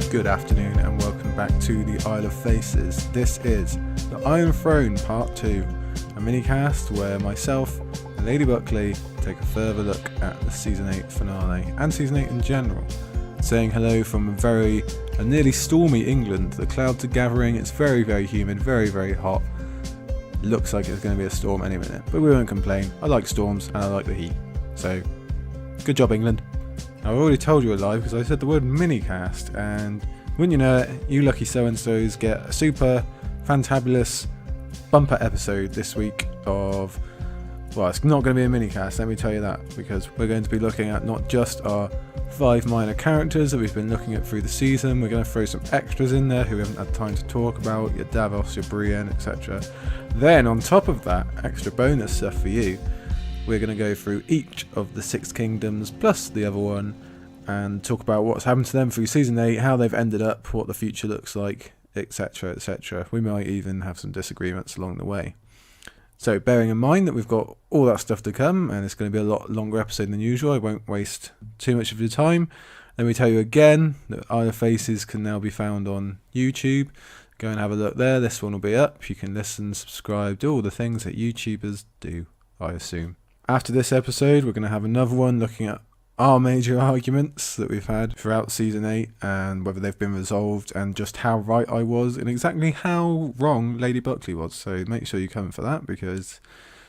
good afternoon and welcome back to the Isle of Faces. This is the Iron Throne Part 2, a minicast where myself and Lady Buckley take a further look at the Season 8 finale and Season 8 in general. Saying hello from a nearly stormy England. The clouds are gathering, it's very, very humid, very, very hot. Looks like it's going to be a storm any minute, but we won't complain. I like storms and I like the heat. So, good job England. I've already told you a lie because I said the word minicast, and wouldn't you know it, you lucky so-and-sos get a super fantabulous bumper episode this week of, well, it's not going to be a minicast, let me tell you that, because we're going to be looking at not just our 5 minor characters that we've been looking at through the season, we're going to throw some extras in there who we haven't had time to talk about, your Davos, your Brienne, etc. Then on top of that, extra bonus stuff for you, we're going to go through each of the 6 kingdoms plus the other one and talk about what's happened to them through Season 8, how they've ended up, what the future looks like, etc, etc. We might even have some disagreements along the way. So bearing in mind that we've got all that stuff to come and it's going to be a lot longer episode than usual, I won't waste too much of your time. Let me tell you again that Isle of Faces can now be found on YouTube. Go and have a look there. This one will be up. You can listen, subscribe, do all the things that YouTubers do, I assume. After this episode, we're going to have another one looking at our major arguments that we've had throughout Season 8 and whether they've been resolved and just how right I was and exactly how wrong Lady Buckley was. So make sure you come for that because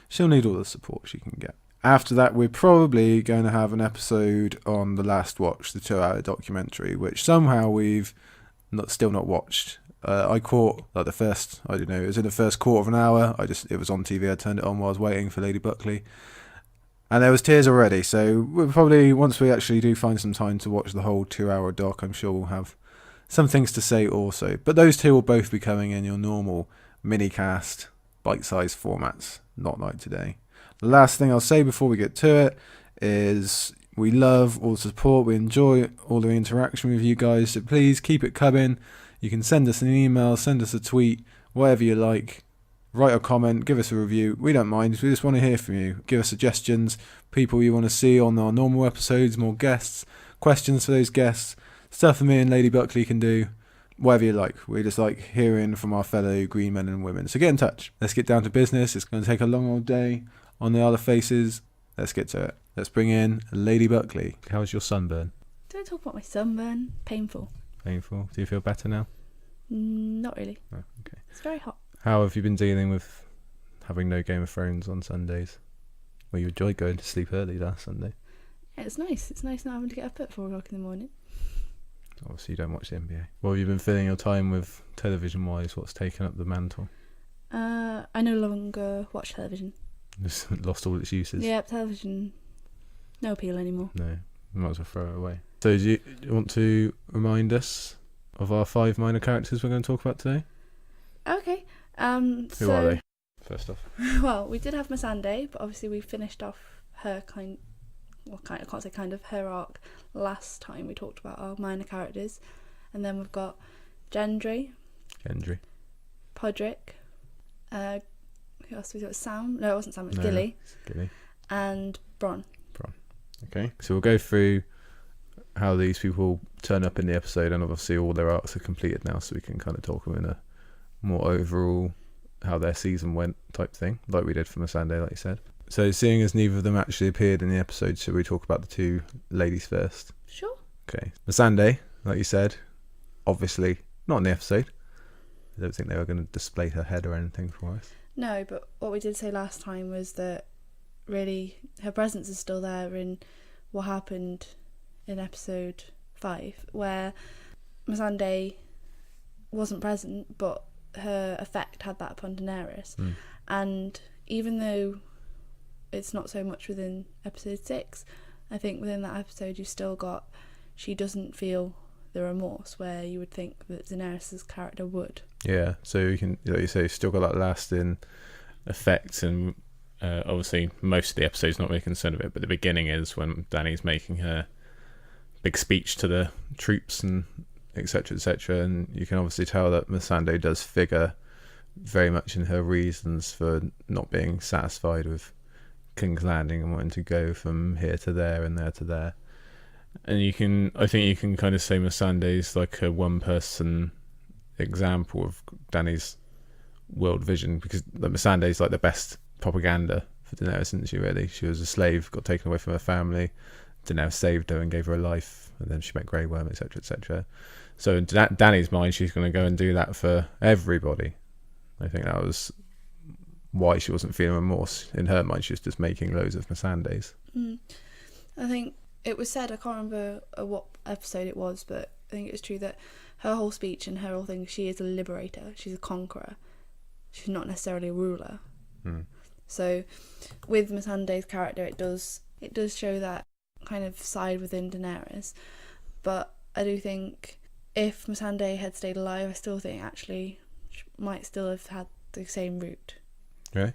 she'll need all the support she can get. After that, we're probably going to have an episode on The Last Watch, the 2-hour documentary, which somehow we've still not watched. I caught like the first, I don't know, it was in the first quarter of an hour. It was on TV, I turned it on while I was waiting for Lady Buckley. And there was tears already, so we'll probably, once we actually do find some time to watch the whole 2-hour doc, I'm sure we'll have some things to say also. But those two will both be coming in your normal minicast, bite-sized formats, not like today. The last thing I'll say before we get to it is we love all the support, we enjoy all the interaction with you guys, so please keep it coming. You can send us an email, send us a tweet, whatever you like. Write a comment, give us a review. We don't mind. We just want to hear from you. Give us suggestions, people you want to see on our normal episodes, more guests, questions for those guests, stuff that me and Lady Buckley can do, whatever you like. We just like hearing from our fellow green men and women. So get in touch. Let's get down to business. It's going to take a long old day on the Isle of Faces. Let's get to it. Let's bring in Lady Buckley. How's your sunburn? Don't talk about my sunburn. Painful. Painful. Do you feel better now? Not really. Oh, okay. It's very hot. How have you been dealing with having no Game of Thrones on Sundays? Well, you enjoyed going to sleep early last Sunday. Yeah, it's nice. It's nice not having to get up at 4 o'clock in the morning. Obviously, you don't watch the NBA. Well, have you been filling your time with television-wise? What's taken up the mantle? I no longer watch television. It's lost all its uses. Yeah, television, no appeal anymore. No, you might as well throw it away. So, do you want to remind us of our 5 minor characters we're going to talk about today? Okay. Who are they? First off. Well, we did have Missandei, but obviously we finished off her I can't say kind of, her arc last time we talked about our minor characters. And then we've got Gendry. Podrick. Who else we got? Sam? No, it wasn't Sam, it was Gilly. Gilly. And Bronn. Okay, so we'll go through how these people turn up in the episode, and obviously all their arcs are completed now, so we can kind of talk them in a more overall how their season went type thing, like we did for Missandei, like you said. So seeing as neither of them actually appeared in the episode, should we talk about the 2 ladies first? Sure. Okay. Missandei, like you said, obviously not in the episode. I don't think they were going to display her head or anything for us. No, but what we did say last time was that really her presence is still there in what happened in episode 5, where Missandei wasn't present, but her effect had that upon Daenerys. And even though it's not so much within episode 6, I think within that episode you've still got, she doesn't feel the remorse where you would think that Daenerys' character would. Yeah, so you can, like you say, still got that lasting effect, and obviously most of the episode's not really concerned with it, but the beginning is when Dany's making her big speech to the troops and etc, and you can obviously tell that Missandei does figure very much in her reasons for not being satisfied with King's Landing and wanting to go from here to there and there to there. And I think you can kind of say Missandei's like a one-person example of Dany's world vision, because Missandei's like the best propaganda for Daenerys, isn't she? Really, she was a slave, got taken away from her family. Daenerys saved her and gave her a life, and then she met Grey Worm, etc., etc. So in Dany's mind, she's going to go and do that for everybody. I think that was why she wasn't feeling remorse. In her mind, she was just making loads of Missandei's. I think it was said, I can't remember what episode it was, but I think it's true that her whole speech and her whole thing, she is a liberator, she's a conqueror, she's not necessarily a ruler. So with Missandei's character, it does show that kind of side within Daenerys, but I do think if Missandei had stayed alive, I still think actually she might still have had the same route. Really?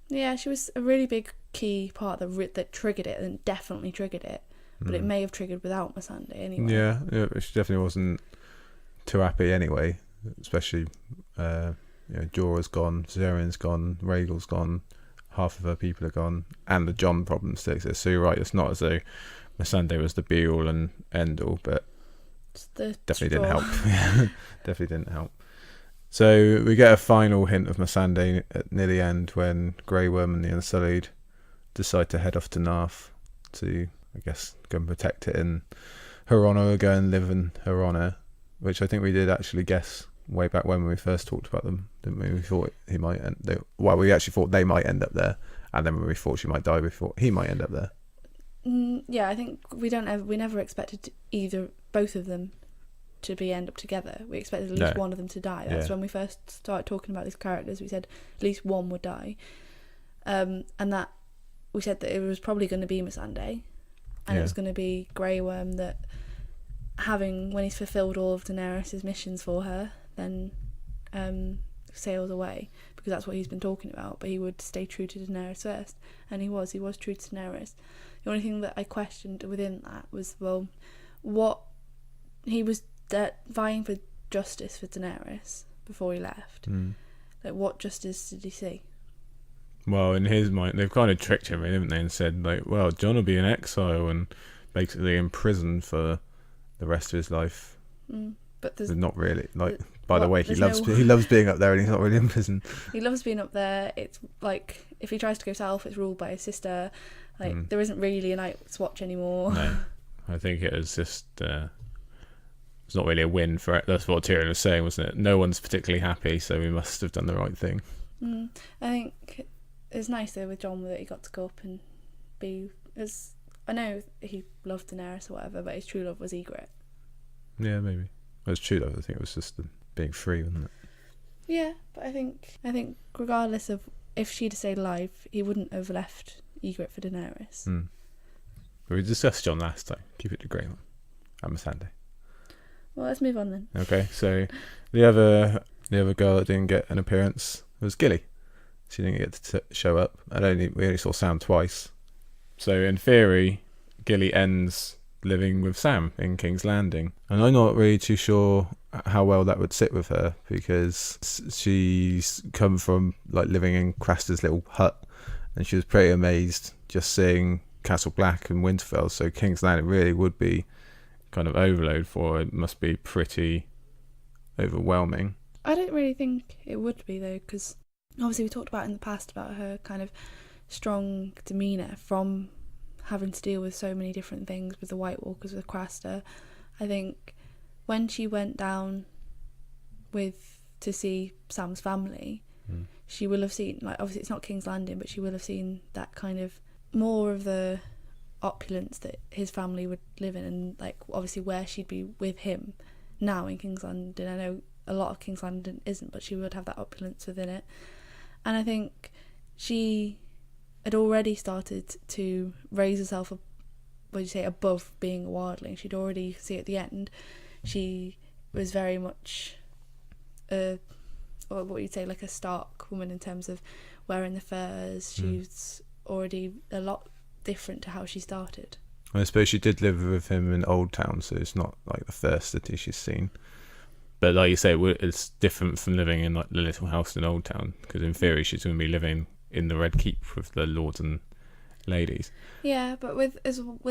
Yeah, she was a really big key part that triggered it, and definitely triggered it, but it may have triggered without Missandei anyway. Yeah, she definitely wasn't too happy anyway, especially Jorah's gone, Valyrian's gone, Rhaegal's gone, half of her people are gone, and the Jon problem still exists. So you're right, it's not as though Missandei was the be all and end all, but definitely didn't help. Definitely didn't help. So we get a final hint of Missandei near the end when Grey Worm and the Unsullied decide to head off to Narth to, I guess, go and protect it in her honour, or go and live in her honour, which I think we did actually guess way back when we first talked about them, didn't we? We thought he might we actually thought they might end up there, and then when we thought she might die, we thought he might end up there. Yeah, I think we never expected both of them to end up together. We expected at least one of them to die. That's when we first started talking about these characters. We said at least one would die, and that we said that it was probably going to be Missandei, and it was going to be Grey Worm that, when he's fulfilled all of Daenerys' missions for her, then sails away, because that's what he's been talking about. But he would stay true to Daenerys first, and he was true to Daenerys. The only thing that I questioned within that was, what he was vying for justice for Daenerys before he left. Like, what justice did he see? Well, in his mind, they've kind of tricked him, haven't they, and said, like, well, Jon will be in exile and basically in prison for the rest of his life. But there's not really, like, by the way, he loves being up there, and he's not really in prison. He loves being up there. It's like, if he tries to go south, it's ruled by his sister. Like, there isn't really a Night's Watch anymore. No, I think it was just it's not really a win for it. That's what Tyrion was saying, wasn't it? No one's particularly happy, so we must have done the right thing. I think it's nice though with Jon that he got to go up and be, as I know he loved Daenerys or whatever, but his true love was Ygritte. Yeah, maybe. Well, it's true though. I think it was just being free, wasn't it? Yeah, but I think regardless of if she'd stayed alive, he wouldn't have left Ygritte for Daenerys. But we discussed Jon last time. Keep it to Grey Worm and Missandei. Well, let's move on then. Okay, so the other girl that didn't get an appearance was Gilly. She didn't get to show up. We only saw Sam twice. So in theory, Gilly ends living with Sam in King's Landing, and I'm not really too sure how well that would sit with her, because she's come from like living in Craster's little hut, and she was pretty amazed just seeing Castle Black and Winterfell. So King's Landing really would be kind of overload for her. It must be pretty overwhelming. I don't really think it would be though, because obviously we talked about in the past about her kind of strong demeanour from having to deal with so many different things with the White Walkers, with Craster. I think when she went down to see Sam's family, she will have seen, like, obviously it's not King's Landing, but she will have seen that kind of more of the opulence that his family would live in, and like obviously where she'd be with him now in King's Landing. I know a lot of King's Landing isn't, but she would have that opulence within it. And I think she had already started to raise herself above being a wildling. She'd already, you can see at the end, she was very much what you'd say like a Stark woman in terms of wearing the furs. She's already a lot different to how she started. I suppose she did live with him in Old Town, so it's not like the first city she's seen. But like you say, it's different from living in like the little house in Old Town, because in theory she's going to be living in the Red Keep with the lords and ladies. Yeah, but with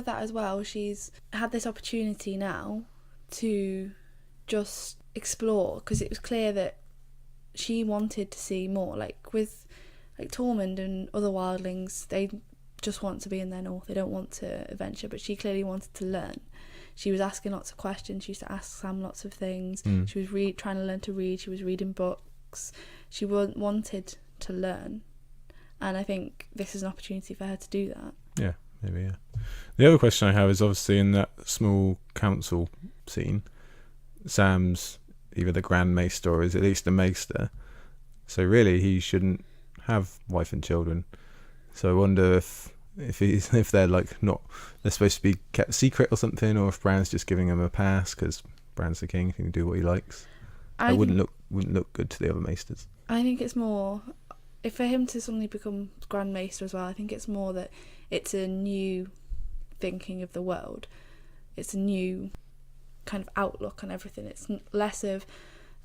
that as well, she's had this opportunity now to just explore, because it was clear that she wanted to see more. Like with Tormund and other wildlings, they just want to be in their north. They don't want to adventure, but she clearly wanted to learn. She was asking lots of questions. She used to ask Sam lots of things. She was trying to learn to read. She was reading books. She wanted to learn, and I think this is an opportunity for her to do that. Yeah, maybe. Yeah. The other question I have is obviously in that small council scene, Sam's either the Grand Maester or is at least the Maester. So really, he shouldn't have wife and children. So I wonder if they're like not, they're supposed to be kept secret or something, or if Bran's just giving him a pass because Bran's the king, he can do what he likes. It wouldn't look good to the other Maesters. I think it's more, if for him to suddenly become Grand Maester as well, I think it's more that it's a new thinking of the world. It's a new kind of outlook on everything. It's less of,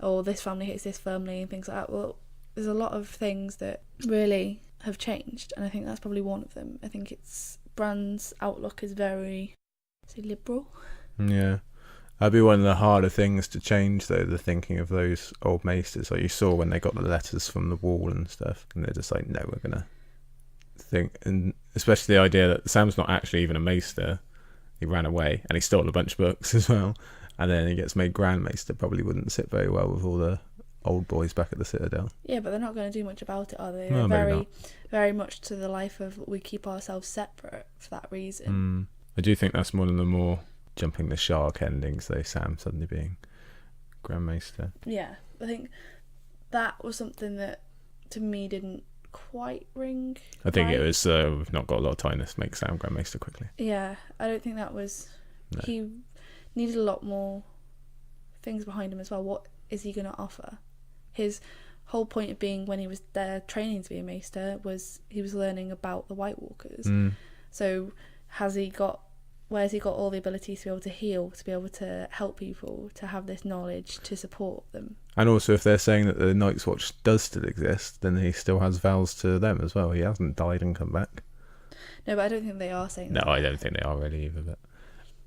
oh, this family hates this family and things like that. Well, there's a lot of things that really have changed, and I think that's probably one of them. I think it's Bran's outlook is very, liberal. Yeah. That'd be one of the harder things to change, though, the thinking of those old maesters. Like you saw when they got the letters from the wall and stuff, and they're just like, no, we're going to think. And especially the idea that Sam's not actually even a maester. He ran away, and he stole a bunch of books as well. And then he gets made Grand Maester. Probably wouldn't sit very well with all the old boys back at the Citadel. Yeah, but they're not going to do much about it, are they? No, they're very much to the life of we keep ourselves separate for that reason. I do think that's one of the more jumping the shark endings, though, Sam suddenly being Grand Maester. Yeah, I think that was something that to me didn't quite ring. I think it was we've not got a lot of time to make Sam Grand Maester quickly. Yeah, I don't think that was. No. He needed a lot more things behind him as well. What is he going to offer? His whole point of being when he was there training to be a Maester was he was learning about the White Walkers. So where's he got all the abilities to be able to heal, to be able to help people, to have this knowledge to support them? And also, if they're saying that the Night's Watch does still exist, then he still has vows to them as well. He hasn't died and come back. No, but I don't think they are saying that. No, I don't think they are really either, but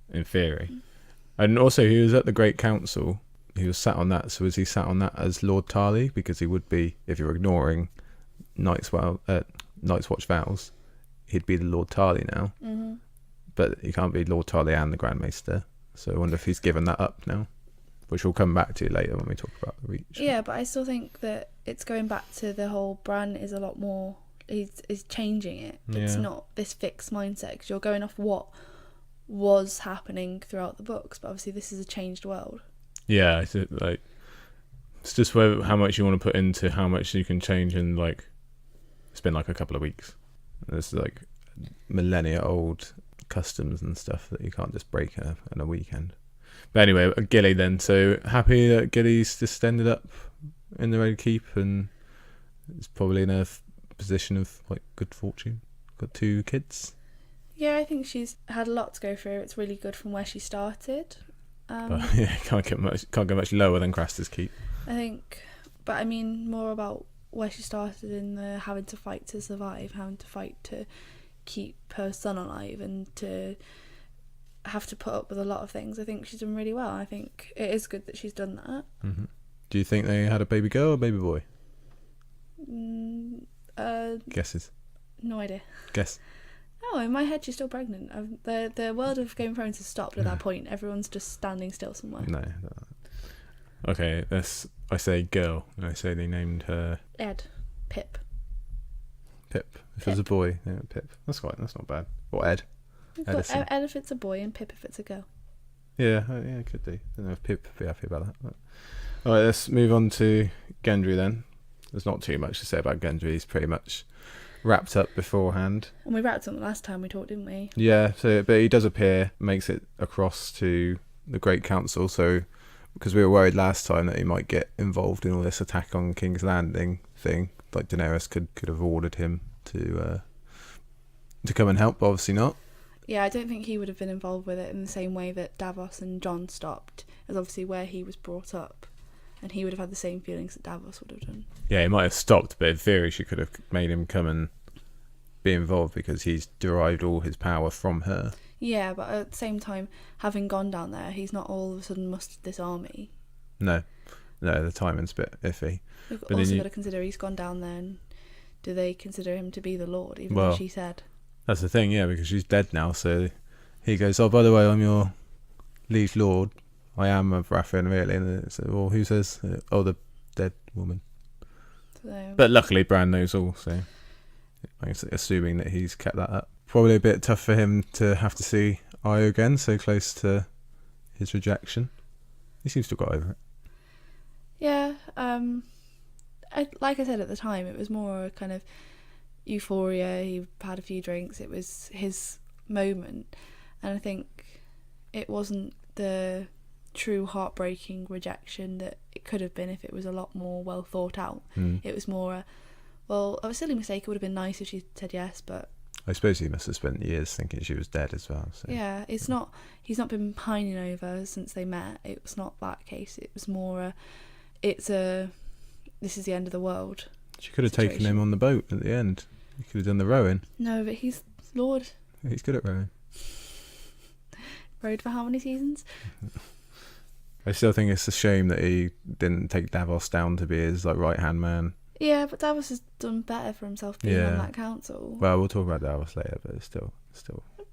in theory. And also, he was at the Great Council. He was sat on that. So was he sat on that as Lord Tarly? Because he would be, if you're ignoring Night's Watch vows, he'd be the Lord Tarly now. Mm-hmm. But he can't be Lord Tarly and the Grand Maester. So I wonder if he's given that up now, which we'll come back to later when we talk about the Reach. Yeah, but I still think that it's going back to the whole Bran is a lot more, is changing it. Yeah. It's not this fixed mindset, because you're going off what was happening throughout the books, but obviously this is a changed world. Yeah, it's just how much you want to put into how much you can change in, it's been a couple of weeks. There's millennia old customs and stuff that you can't just break in a weekend. But anyway, Gilly then. So happy that Gilly's just ended up in the Red Keep and is probably in a position of good fortune. Got 2 kids. Yeah, I think she's had a lot to go through. It's really good from where she started. But yeah, can't get much lower than Craster's Keep. I think, but I mean more about where she started in the having to fight to survive, having to fight to keep her son alive, and to have to put up with a lot of things. I think she's done really well. I think it is good that she's done that. Mm-hmm. Do you think they had a baby girl or baby boy? Guesses? No idea. Guess. Oh, in my head she's still pregnant. The world of Game of Thrones has stopped at that point. Everyone's just standing still somewhere. No. Okay, I say girl, and I say they named her Pip. If it's a boy, name it Pip. That's not bad. Or Ed. Ed if it's a boy, and Pip if it's a girl. Yeah, it could do. I don't know if Pip would be happy about that. But. All right, let's move on to Gendry then. There's not too much to say about Gendry. He's pretty much wrapped up beforehand. And we wrapped up the last time we talked, didn't we? Yeah, but he does appear, makes it across to the Great Council, so because we were worried last time that he might get involved in all this attack on King's Landing thing, like Daenerys could have ordered him to come and help, but obviously not. Yeah, I don't think he would have been involved with it in the same way that Davos and Jon stopped, as obviously where he was brought up, and he would have had the same feelings that Davos would have done. Yeah, he might have stopped, but in theory she could have made him come and be involved because he's derived all his power from her. Yeah, but at the same time, having gone down there, he's not all of a sudden mustered this army. No, the timing's a bit iffy. We've But also then got to consider he's gone down there, and do they consider him to be the Lord, even though she said? That's the thing, yeah, because she's dead now, so he goes, oh, by the way, I'm your liege lord. I am a Baratheon, really. And it's, well, who says? Oh, the dead woman. So, but luckily, Bran knows all, so I'm assuming that he's kept that up. Probably a bit tough for him to have to see Io again, so close to his rejection. He seems to have got over it. Yeah, like I said at the time, it was more kind of euphoria. He had a few drinks. It was his moment, and I think it wasn't the true heartbreaking rejection that it could have been if it was a lot more well thought out. It was more of a silly mistake. It would have been nice if she said yes, but I suppose he must have spent years thinking she was dead as well. So. Yeah, he's not been pining over since they met. It was not that case. It was more this is the end of the world. She could have taken him on the boat at the end. He could have done the rowing. No, but he's Lord. He's good at rowing. Rowed for how many seasons? I still think it's a shame that he didn't take Davos down to be his right hand man. Yeah, but Davos has done better for himself being on that council. Well, we'll talk about Davos later, but it's still.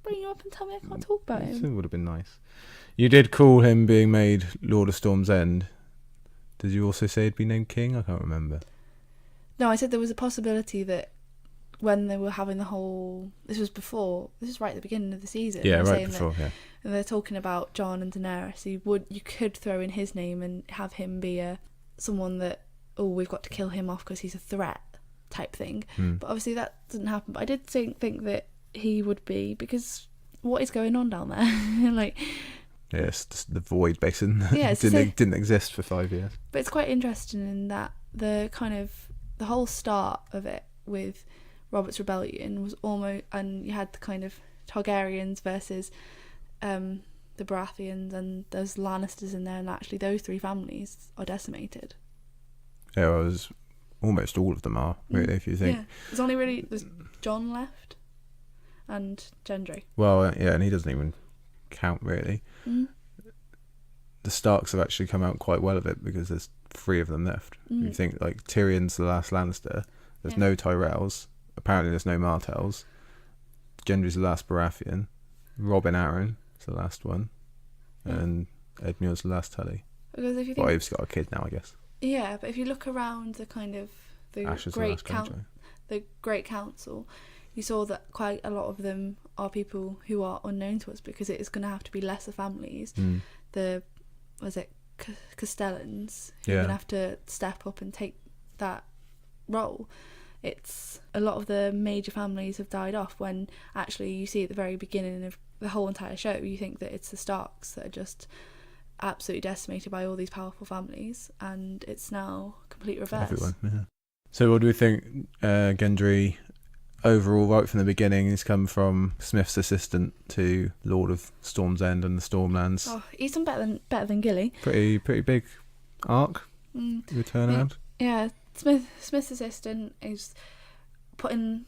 Bring you up and tell me I can't talk about him. It would have been nice. You did call him being made Lord of Storm's End. Did you also say he'd be named King? I can't remember. No, I said there was a possibility that when they were having the whole... This was right at the beginning of the season. Yeah, right before, yeah. And they're talking about Jon and Daenerys. You could throw in his name and have him be someone that, oh, we've got to kill him off because he's a threat type thing. But obviously that didn't happen. But I did think that he would be, because what is going on down there? Yes, the void basin. Yeah, didn't exist for 5 years. But it's quite interesting in that the whole start of it with Robert's Rebellion was almost, and you had the kind of Targaryens versus the Baratheons, and there's Lannisters in there, and actually those three families are decimated. Yeah, well, almost all of them are, really, if you think. Yeah, there's Jon left and Gendry. Well, yeah, and he doesn't even count, really. The Starks have actually come out quite well of it because there's 3 of them left. You think Tyrion's the last Lannister. There's no Tyrells. Apparently there's no Martells. Gendry's the last Baratheon. Robin Arryn is the last one. And Edmure's the last Tully. Because if you think, he's got a kid now, I guess. Yeah, but if you look around the kind of the Great Council, you saw that quite a lot of them are people who are unknown to us, because it is going to have to be lesser families. Castellans who are going to have to step up and take that role. It's a lot of the major families have died off, when actually you see at the very beginning of the whole entire show, you think that it's the Starks that are just absolutely decimated by all these powerful families, and it's now complete reverse. Everyone, yeah. So what do we think? Gendry, overall, right from the beginning, he's come from Smith's assistant to Lord of Storm's End and the Stormlands. Oh, he's done better than Gilly. Pretty big arc. Turnaround. Yeah, Smith's assistant is put in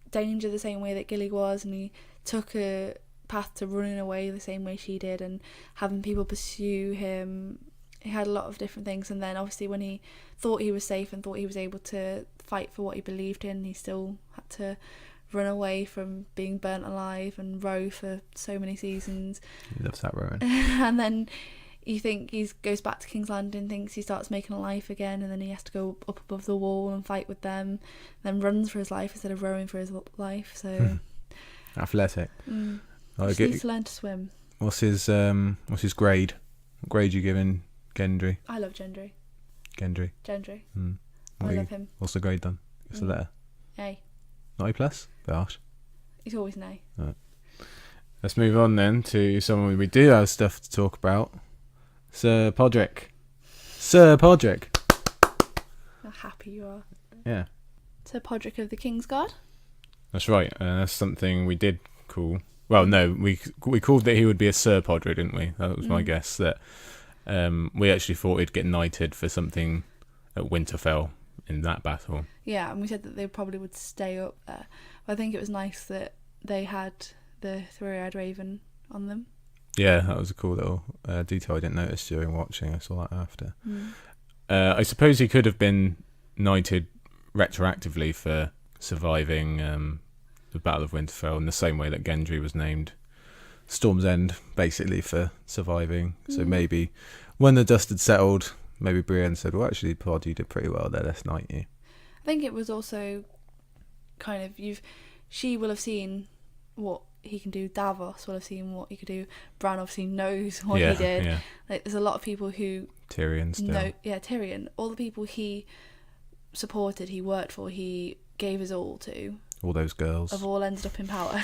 danger the same way that Gilly was, and he took a path to running away the same way she did, and having people pursue him. He had a lot of different things, and then obviously when he thought he was safe and thought he was able to fight for what he believed in, he still had to run away from being burnt alive and row for so many seasons. He loves that rowing. And then you think he goes back to King's Landing, thinks he starts making a life again, and then he has to go up above the wall and fight with them, and then runs for his life instead of rowing for his life. So athletic. Just needs to learn to swim. What's his grade? What grade you giving Gendry? I love Gendry. Gendry. I love him. What's the grade done? What's the letter? A. Not A+? Bit harsh. He's always an A. Right. Let's move on then to someone we do have stuff to talk about. Sir Podrick. How happy you are. Yeah. Sir Podrick of the Kingsguard. That's right. That's something we did call. Well, no, we called that he would be a Sir Podrick, didn't we? That was my guess. That we actually thought he'd get knighted for something at Winterfell in that battle. Yeah, and we said that they probably would stay up there. But I think it was nice that they had the three-eyed raven on them. Yeah, that was a cool little detail I didn't notice during watching. I saw that after. I suppose he could have been knighted retroactively for surviving the Battle of Winterfell in the same way that Gendry was named Storm's End, basically, for surviving. So maybe when the dust had settled, maybe Brienne said, well, actually, Pod, you did pretty well there, let's knight you. I think it was also kind of, she will have seen what he can do. Davos will have seen what he could do. Bran obviously knows what he did. Yeah. Like, there's a lot of people who Tyrion still. Tyrion. All the people he supported, he worked for, he gave his all to. All those girls. Have all ended up in power.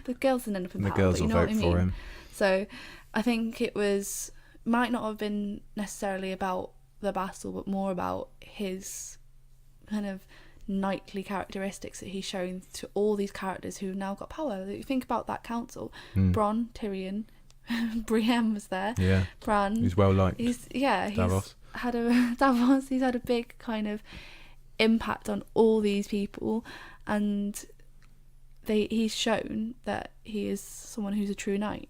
The girls didn't end up in power. The girls but will vote for him. So I think it might not have been necessarily about the battle, but more about his kind of knightly characteristics that he's shown to all these characters who've now got power. You think about that council. Bronn, Tyrion, Brienne was there. Yeah. Bran. He's well liked. Davos. He's had a big kind of impact on all these people, and he's shown that he is someone who's a true knight.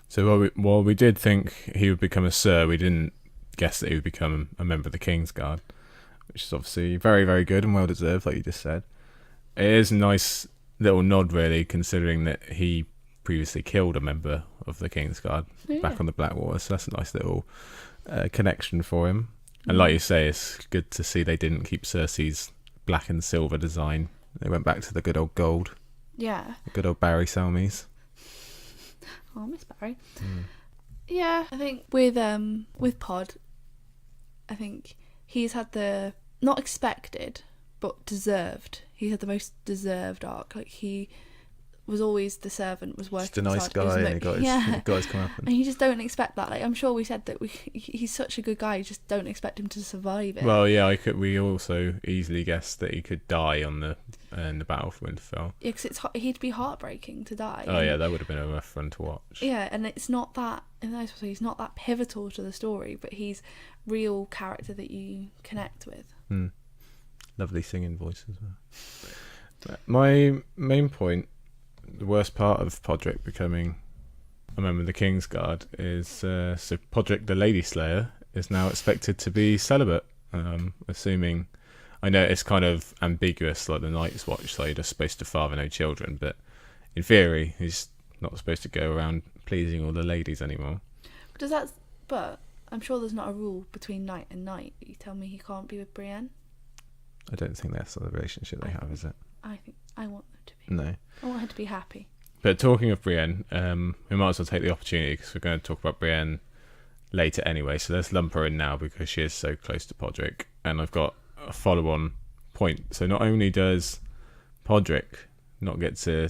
So while we did think he would become a Sir, we didn't guess that he would become a member of the Kingsguard, which is obviously very, very good and well deserved, like you just said. It is a nice little nod, really, considering that he previously killed a member of the Kingsguard back on the Blackwater, so that's a nice little connection for him. And like you say, it's good to see they didn't keep Cersei's black and silver design. They went back to the good old gold. Yeah. The good old Barry Selmies. Oh, Miss Barry. Yeah, I think with Pod, I think he's had the, not expected, but deserved. He's had the most deserved arc. Like, he was always the servant, was working. Just a nice guy, and he got his comeuppance. And you just don't expect that. Like, I'm sure we said that he's such a good guy, you just don't expect him to survive it. Well, yeah, we also easily guessed that he could die in the Battle for Winterfell. Yeah, because he'd be heartbreaking to die. Oh, yeah, that would have been a rough one to watch. Yeah, and it's not that, in the nice way, he's not that pivotal to the story, but he's real character that you connect with. Lovely singing voice as well. My main point, the worst part of Podrick becoming a member of the Kingsguard is so Podrick the Lady Slayer is now expected to be celibate. Assuming, I know it's kind of ambiguous, like the Night's Watch, so you're just supposed to father no children, but in theory he's not supposed to go around pleasing all the ladies anymore. But I'm sure there's not a rule between knight and knight. You tell me he can't be with Brienne? I don't think that's the relationship they have, is it? I want them to be. No. I want her to be happy. But talking of Brienne, we might as well take the opportunity, because we're going to talk about Brienne later anyway, so let's lump her in now because she is so close to Podrick. And I've got a follow-on point. So not only does Podrick not get to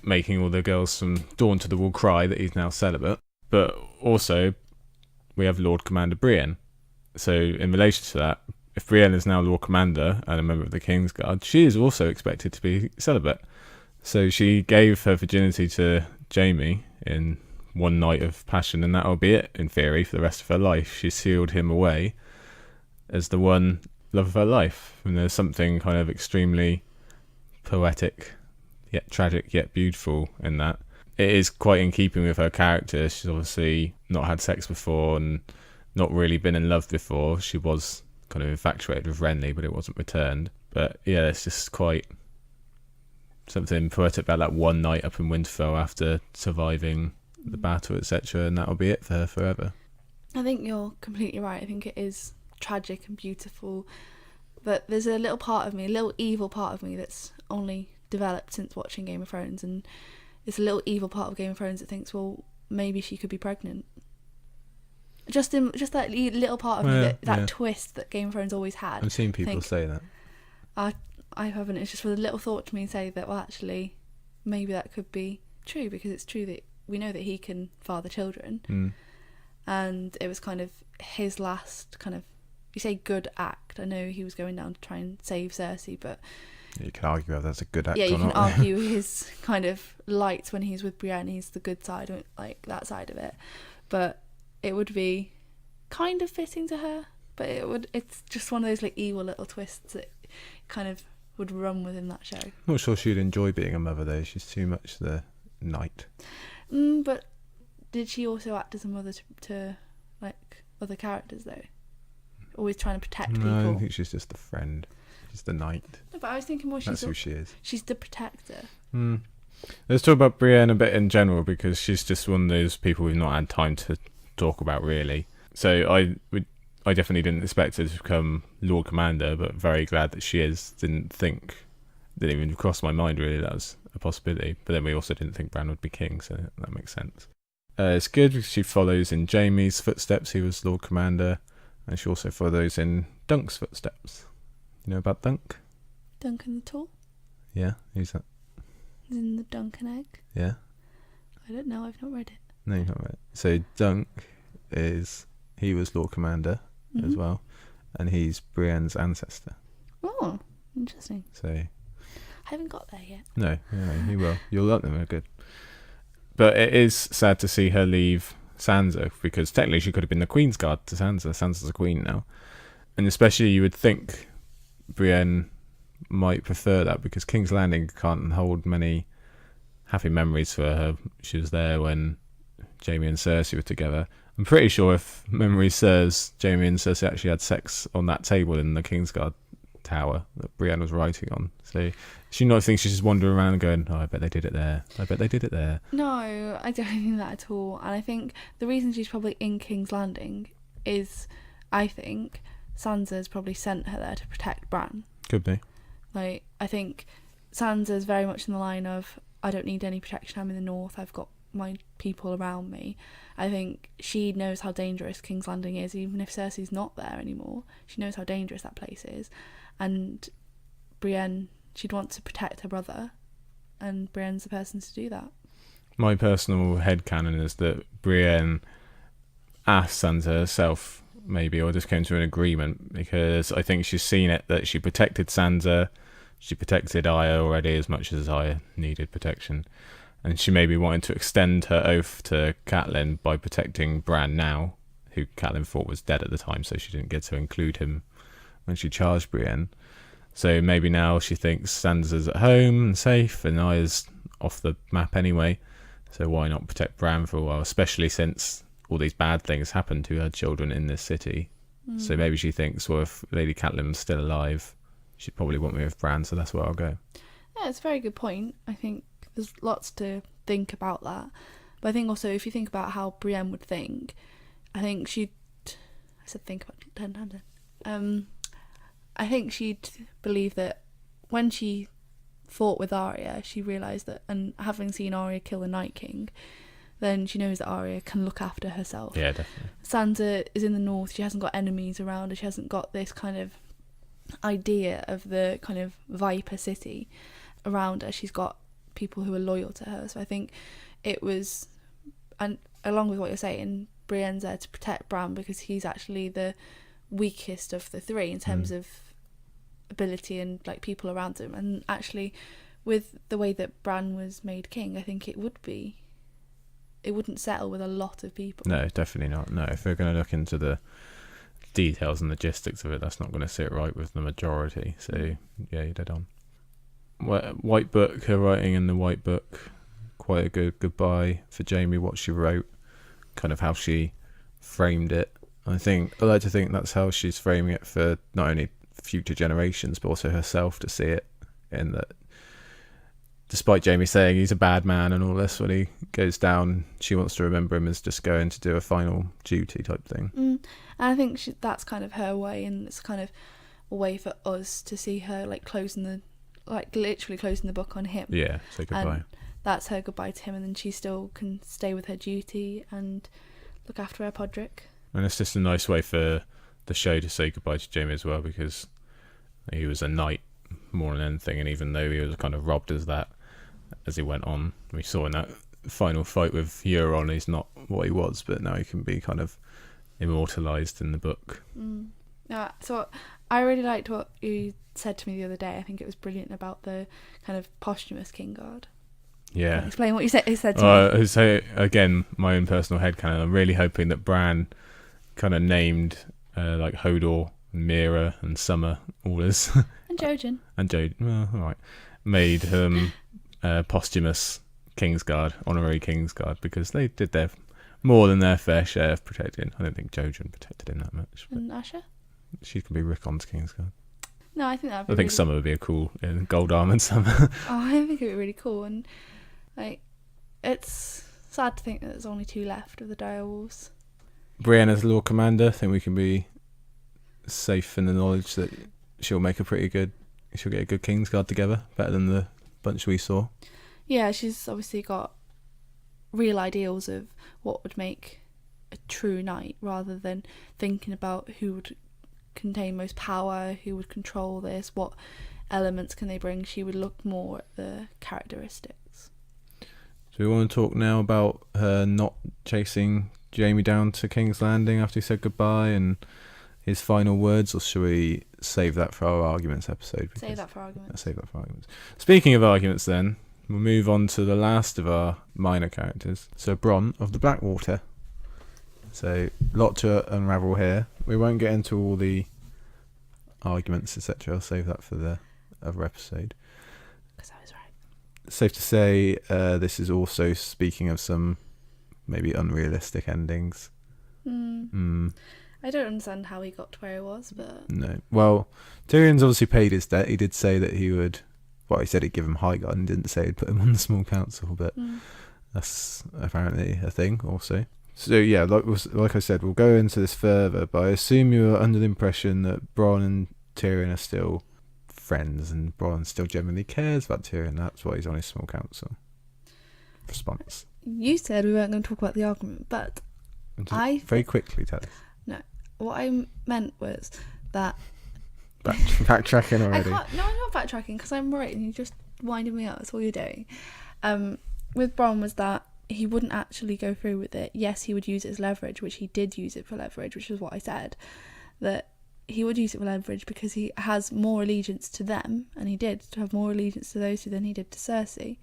making all the girls from Dawn to the Wall cry that he's now celibate, but also we have Lord Commander Brienne. So in relation to that, if Brienne is now Lord Commander and a member of the Kingsguard, she is also expected to be celibate. So she gave her virginity to Jaime in one night of passion, and that'll be it, in theory, for the rest of her life. She sealed him away as the one love of her life. And there's something kind of extremely poetic, yet tragic, yet beautiful in that. It is quite in keeping with her character. She's obviously not had sex before and not really been in love before. She was kind of infatuated with Renly, but it wasn't returned. But yeah, it's just quite something poetic about that one night up in Winterfell after surviving the battle, etc., and that'll be it for her forever. I think you're completely right. I think it is tragic and beautiful, but there's a little part of me, a little evil part of me that's only developed since watching Game of Thrones, and it's a little evil part of Game of Thrones that thinks, well, maybe she could be pregnant. Just that little part of me, that twist that Game of Thrones always had. I've seen people say that. I haven't. It's just for the little thought to me say that, well, actually, maybe that could be true, because it's true that we know that he can father children. And it was kind of his last kind of, you say good act. I know he was going down to try and save Cersei, but you can argue whether that's a good act or not. Yeah, you can argue his kind of lights when he's with Brienne, he's the good side, like that side of it. But it would be kind of fitting to her but it's just one of those like evil little twists that kind of would run within that show. Not sure she'd enjoy being a mother though. She's too much the knight. But did she also act as a mother to like other characters though? Always trying to protect people. No, I think she's just a friend. She's the knight. No, but I was thinking more That's who she is. She's the protector. Let's talk about Brienne a bit in general, because she's just one of those people we've not had time to talk about really. So I definitely didn't expect her to become Lord Commander, but very glad that she is. Didn't even cross my mind really that was a possibility. But then we also didn't think Bran would be king, so that makes sense. It's good because she follows in Jaime's footsteps. He was Lord Commander, and she also follows in Dunk's footsteps. You know about Dunk? Duncan the Tall? Yeah, who's that? Is in the Duncan Egg? Yeah. I don't know, I've not read it. No, you're not right. So Dunk he was Lord Commander as well, and he's Brienne's ancestor. Oh, interesting. So I haven't got there yet. no, you will. You'll like them. They're good. But it is sad to see her leave Sansa, because technically she could have been the Queen's Guard to Sansa. Sansa's a queen now, and especially you would think Brienne might prefer that, because King's Landing can't hold many happy memories for her. She was there when Jaime and Cersei were together. I'm pretty sure, if memory serves, Jaime and Cersei actually had sex on that table in the Kingsguard tower that Brienne was writing on. So she not think she's just wandering around and going, oh, I bet they did it there. I bet they did it there. No, I don't think that at all. And I think the reason she's probably in King's Landing is, I think, Sansa's probably sent her there to protect Bran. Could be. Like, I think Sansa's very much in the line of, I don't need any protection, I'm in the north, I've got my people around me. I think she knows how dangerous King's Landing is, even if Cersei's not there anymore. She knows how dangerous that place is. And Brienne, she'd want to protect her brother, and Brienne's the person to do that. My personal headcanon is that Brienne asked Sansa herself, maybe, or just came to an agreement, because I think she's seen it that she protected Sansa, she protected Arya already as much as Arya needed protection, and she maybe wanted to extend her oath to Catelyn by protecting Bran now, who Catelyn thought was dead at the time, so she didn't get to include him when she charged Brienne. So maybe now she thinks Sansa's at home and safe, and Arya's off the map anyway, so why not protect Bran for a while, especially since all these bad things happened to her children in this city. So maybe she thinks, well, if Lady Catelyn was still alive, she'd probably want me with Bran, so that's where I'll go. Yeah, it's a very good point. I think there's lots to think about that. But I think also, if you think about how Brienne would think, I think she'd... I said think about 10 times. I think she'd believe that when she fought with Arya, she realised that, and having seen Arya kill the Night King, then she knows that Arya can look after herself. Yeah, definitely. Sansa is in the north, she hasn't got enemies around her, she hasn't got this kind of idea of the kind of Viper City around her. She's got people who are loyal to her. So I think it was, and along with what you're saying, Brienne's there to protect Bran because he's actually the weakest of the three in terms of ability and like people around him. And actually, with the way that Bran was made king, I think it wouldn't settle with a lot of people. No, definitely not. No, if we're going to look into the details and logistics of it, that's not going to sit right with the majority. So yeah, you're dead on. White Book, her writing in the White Book, quite a good goodbye for Jaime, what she wrote, kind of how she framed it. I like to think that's how she's framing it for not only future generations but also herself, to see it in that despite Jaime saying he's a bad man and all this, when he goes down, she wants to remember him as just going to do a final duty type thing. And I think that's kind of her way, and it's kind of a way for us to see her literally closing the book on him. Yeah, say goodbye. And that's her goodbye to him, and then she still can stay with her duty and look after her Podrick. And it's just a nice way for the show to say goodbye to Jaime as well, because he was a knight more than anything, and even though he was kind of robbed as he went on, we saw in that final fight with Euron, he's not what he was, but now he can be kind of immortalised in the book. Yeah, so I really liked what you said to me the other day. I think it was brilliant about the kind of posthumous King Guard. Yeah. Explain what you said to me. So again, my own personal headcanon, I'm really hoping that Bran kind of named like Hodor, Mira, and Summer, all as And Jojen. and Jode. Well, all right, made posthumous Kingsguard, honorary Kingsguard, because they did their more than their fair share of protecting. I don't think Jojen protected him that much. And Asha? She can be Rickon's Kingsguard. No, I think that'd be I think really... Summer would be a cool gold armoured Summer. Oh, I think it'd be really cool. And like, it's sad to think that there's only 2 left of the direwolves. Brienne as Lord Commander, I think we can be safe in the knowledge that she'll get a good Kingsguard together, better than the bunch we saw. Yeah, she's obviously got real ideals of what would make a true knight, rather than thinking about who would contain most power, who would control this, what elements can they bring. She would look more at the characteristics. So we want to talk now about her not chasing Jaime down to King's Landing after he said goodbye and his final words, or should we save that for our arguments episode? Save that for arguments. Speaking of arguments then, we'll move on to the last of our minor characters. So Bronn of the Blackwater. So a lot to unravel here. We won't get into all the arguments, etc. I'll save that for the other episode. Because I was right. Safe to say this is also speaking of some maybe unrealistic endings. I don't understand how he got to where he was, but... No. Well, Tyrion's obviously paid his debt. He did say that he would... Well, he said he'd give him Highgarden and didn't say he'd put him on the small council, but that's apparently a thing also. So, yeah, like I said, we'll go into this further, but I assume you were under the impression that Bronn and Tyrion are still friends, and Bronn still genuinely cares about Tyrion. That's why he's on his small council. Response. You said we weren't going to talk about the argument, but very quickly tell us. No, what I meant was that... Backtracking already. No, I'm not backtracking, because I'm right and you're just winding me up. That's all you're doing. With Bronn was that he wouldn't actually go through with it. Yes, he would use it as leverage, which he did use it for leverage, which is what I said. That he would use it for leverage because he has more allegiance to them, and he did have more allegiance to those two than he did to Cersei.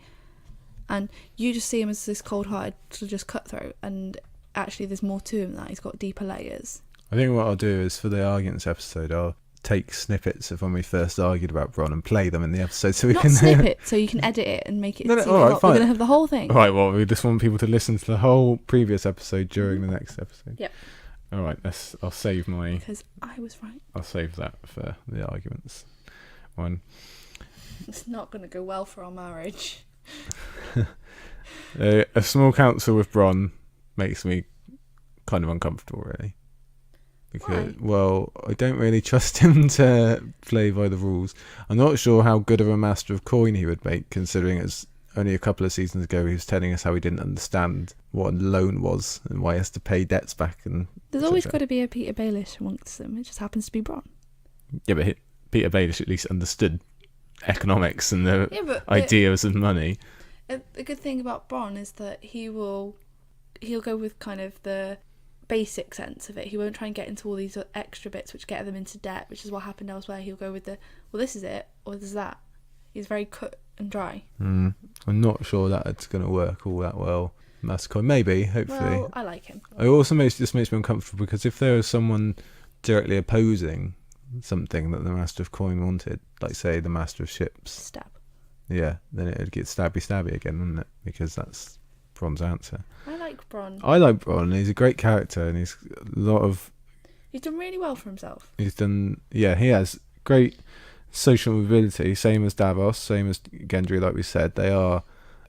And you just see him as this cold-hearted, just cutthroat, and actually there's more to him than that. He's got deeper layers. I think what I'll do is, for the arguments episode, I'll take snippets of when we first argued about Bronn and play them in the episode so we can... Not snip so you can edit it and make it... No, so all right, we're fine. going to have the whole thing. All right, well, we just want people to listen to the whole previous episode during the next episode. Yep. All right, I'll save my... Because I was right. I'll save that for the arguments one. It's not going to go well for our marriage. A small council with Bronn makes me kind of uncomfortable, really. Because, Why? well, I don't really trust him to play by the rules. I'm not sure how good of a master of coin he would make, considering it's only a couple of seasons ago he was telling us how he didn't understand what a loan was and why he has to pay debts back. And There's always got to be a Peter Baelish amongst them. It just happens to be Bronn. Yeah, but Peter Baelish at least understood economics and the but ideas of money. The good thing about Bronn is that he'll go with kind of the basic sense of it. He won't try and get into all these extra bits which get them into debt, which is what happened elsewhere. He'll go with well, this is it, or this is that. He's very cut and dry. I'm not sure that it's going to work all that well. Master maybe, hopefully. Well, I like him. It also just makes me uncomfortable, because if there was someone directly opposing something that the Master of Coin wanted, like say the Master of Ships, Stab. Yeah, then it would get stabby again, wouldn't it? Because that's Bronn's answer. I like Bronn. I like Bronn. He's a great character, and he's done really well for himself. He has great social mobility, same as Davos, same as Gendry, like we said. They are,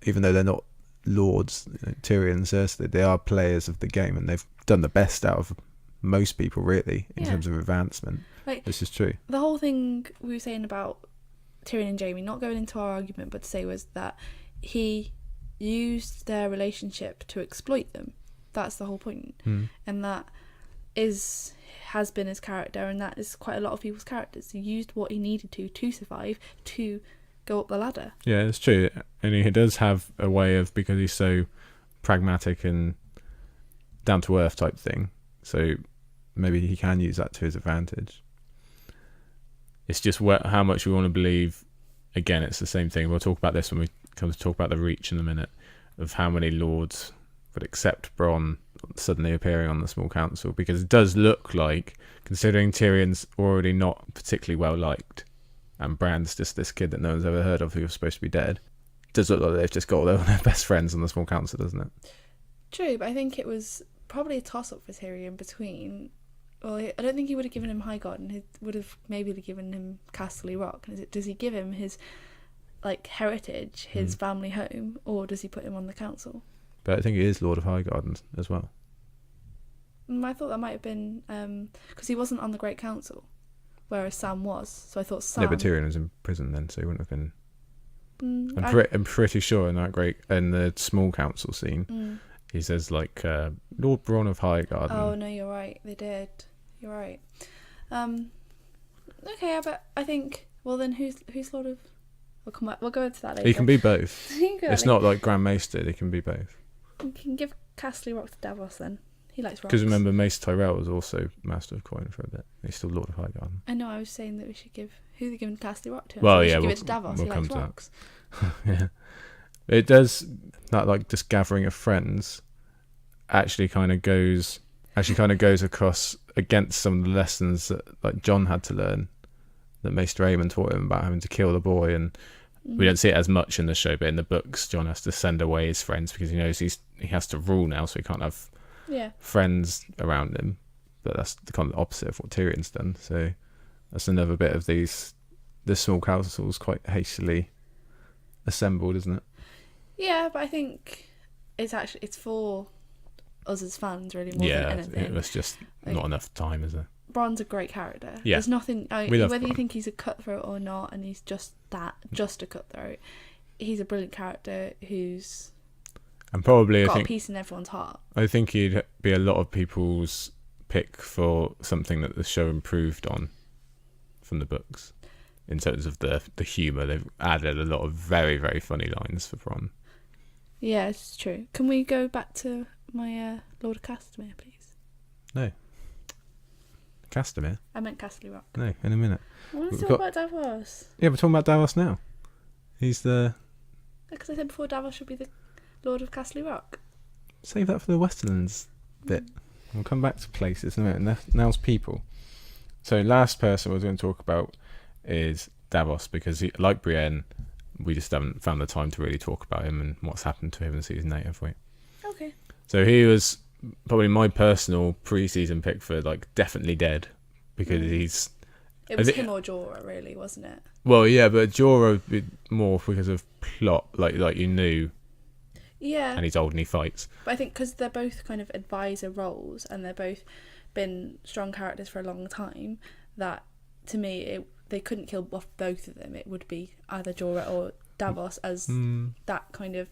even though they're not lords, Tyrion and Cersei, they are players of the game, and they've done the best out of most people, really, in terms of advancement. This is true. The whole thing we were saying about Tyrion and Jaime, not going into our argument, but to say was that he used their relationship to exploit them. That's the whole point. And that has been his character, and that is quite a lot of people's characters. He used what he needed to survive, to go up the ladder. Yeah, it's true. And he does have a way of, because he's so pragmatic and down to earth type thing, so maybe he can use that to his advantage. It's just how much we want to believe. Again, it's the same thing. We'll talk about this when we come to talk about the Reach in a minute, of how many lords would accept Bronn suddenly appearing on the small council, because it does look like, considering Tyrion's already not particularly well liked and Bran's just this kid that no one's ever heard of who was supposed to be dead, it does look like they've just got all their best friends on the small council, doesn't it? True, but I think it was probably a toss-up for Tyrion between... Well, I don't think he would have given him Highgarden. He would have maybe given him Castle Rock. Does he give him his heritage, his family home, or does he put him on the council? But I think he is Lord of Highgarden as well. I thought that might have been because he wasn't on the Great Council, whereas Sam was. So I thought Sam... Yeah, but Tyrion was in prison then, so he wouldn't have been... I'm pretty sure in the small council scene, he says Lord Bronn of Highgarden. Oh no, you're right. They did. You're right. Okay, but I think. Well, then who's Lord of? We'll come back. We'll go into that later. He can be both. It's not like Grand Maester. They can be both. We can give Castle Rock to Davos then. He likes rocks. Because remember, Mace Tyrell was also Master of Coin for a bit. He's still Lord of Highgarden. I know. I was saying that we should give who they're giving Castle Rock to. Well, so yeah, give it to Davos. He likes rocks. Yeah, it does. That just gathering of friends actually kind of goes across against some of the lessons that Jon had to learn, that Maester Aemon taught him about having to kill the boy. And we don't see it as much in the show, but in the books, Jon has to send away his friends because he knows he has to rule now, so he can't have friends around him. But that's the kind of opposite of what Tyrion's done. So that's another bit of the small council's quite hastily assembled, isn't it? Yeah, but I think it's for us as fans really more than anything. It was just not enough time, is there? Bronn's a great character. Yeah. There's nothing whether you think he's a cutthroat or not, and he's just a cutthroat. He's a brilliant character who's got a piece in everyone's heart. I think he'd be a lot of people's pick for something that the show improved on from the books in terms of the humour. They've added a lot of very, very funny lines for Bronn. Yeah, it's true. Can we go back to my Lord of Castamere, please? No. Castamere? I meant Castle Rock. No, in a minute. I want to talk about Davos. Yeah, we're talking about Davos now. He's the... Because I said before Davos should be the Lord of Castle Rock. Save that for the Westerlands bit. We'll come back to places in a minute. Now's people. So last person we're going to talk about is Davos, because he, like Brienne, we just haven't found the time to really talk about him and what's happened to him in season 8, have we? Okay. So he was probably my personal pre-season pick for definitely dead, because he's... It was him or Jorah, really, wasn't it? Well, yeah, but Jorah more because of plot, like you knew. Yeah. And he's old and he fights. But I think because they're both kind of advisor roles and they're both been strong characters for a long time, that to me they couldn't kill off both of them. It would be either Jorah or Davos as that kind of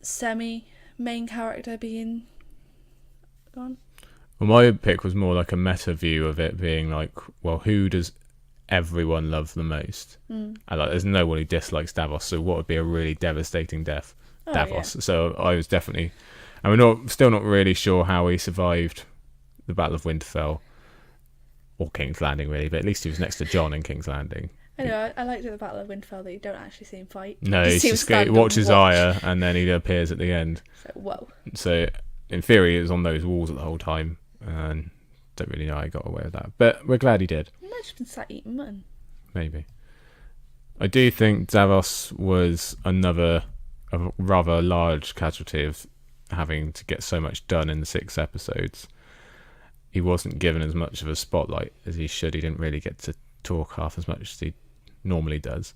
semi-main character being gone. Well, my pick was more like a meta view of it being like, well, who does everyone love the most? And there's no one who dislikes Davos, so what would be a really devastating death? Davos. Yeah. So I was definitely... And we're still not really sure how he survived the Battle of Winterfell or King's Landing, really, but at least he was next to Jon in King's Landing. I know, I liked at the Battle of Winterfell that you don't actually see him fight. No, he's just watches Arya and then he appears at the end. So, whoa. So in theory, he was on those walls the whole time, and don't really know how he got away with that. But we're glad he did. He might have just been sat eating mutton. Maybe. I do think Davos was a rather large casualty of having to get so much done in the 6 episodes. He wasn't given as much of a spotlight as he should. He didn't really get to talk half as much as he normally does.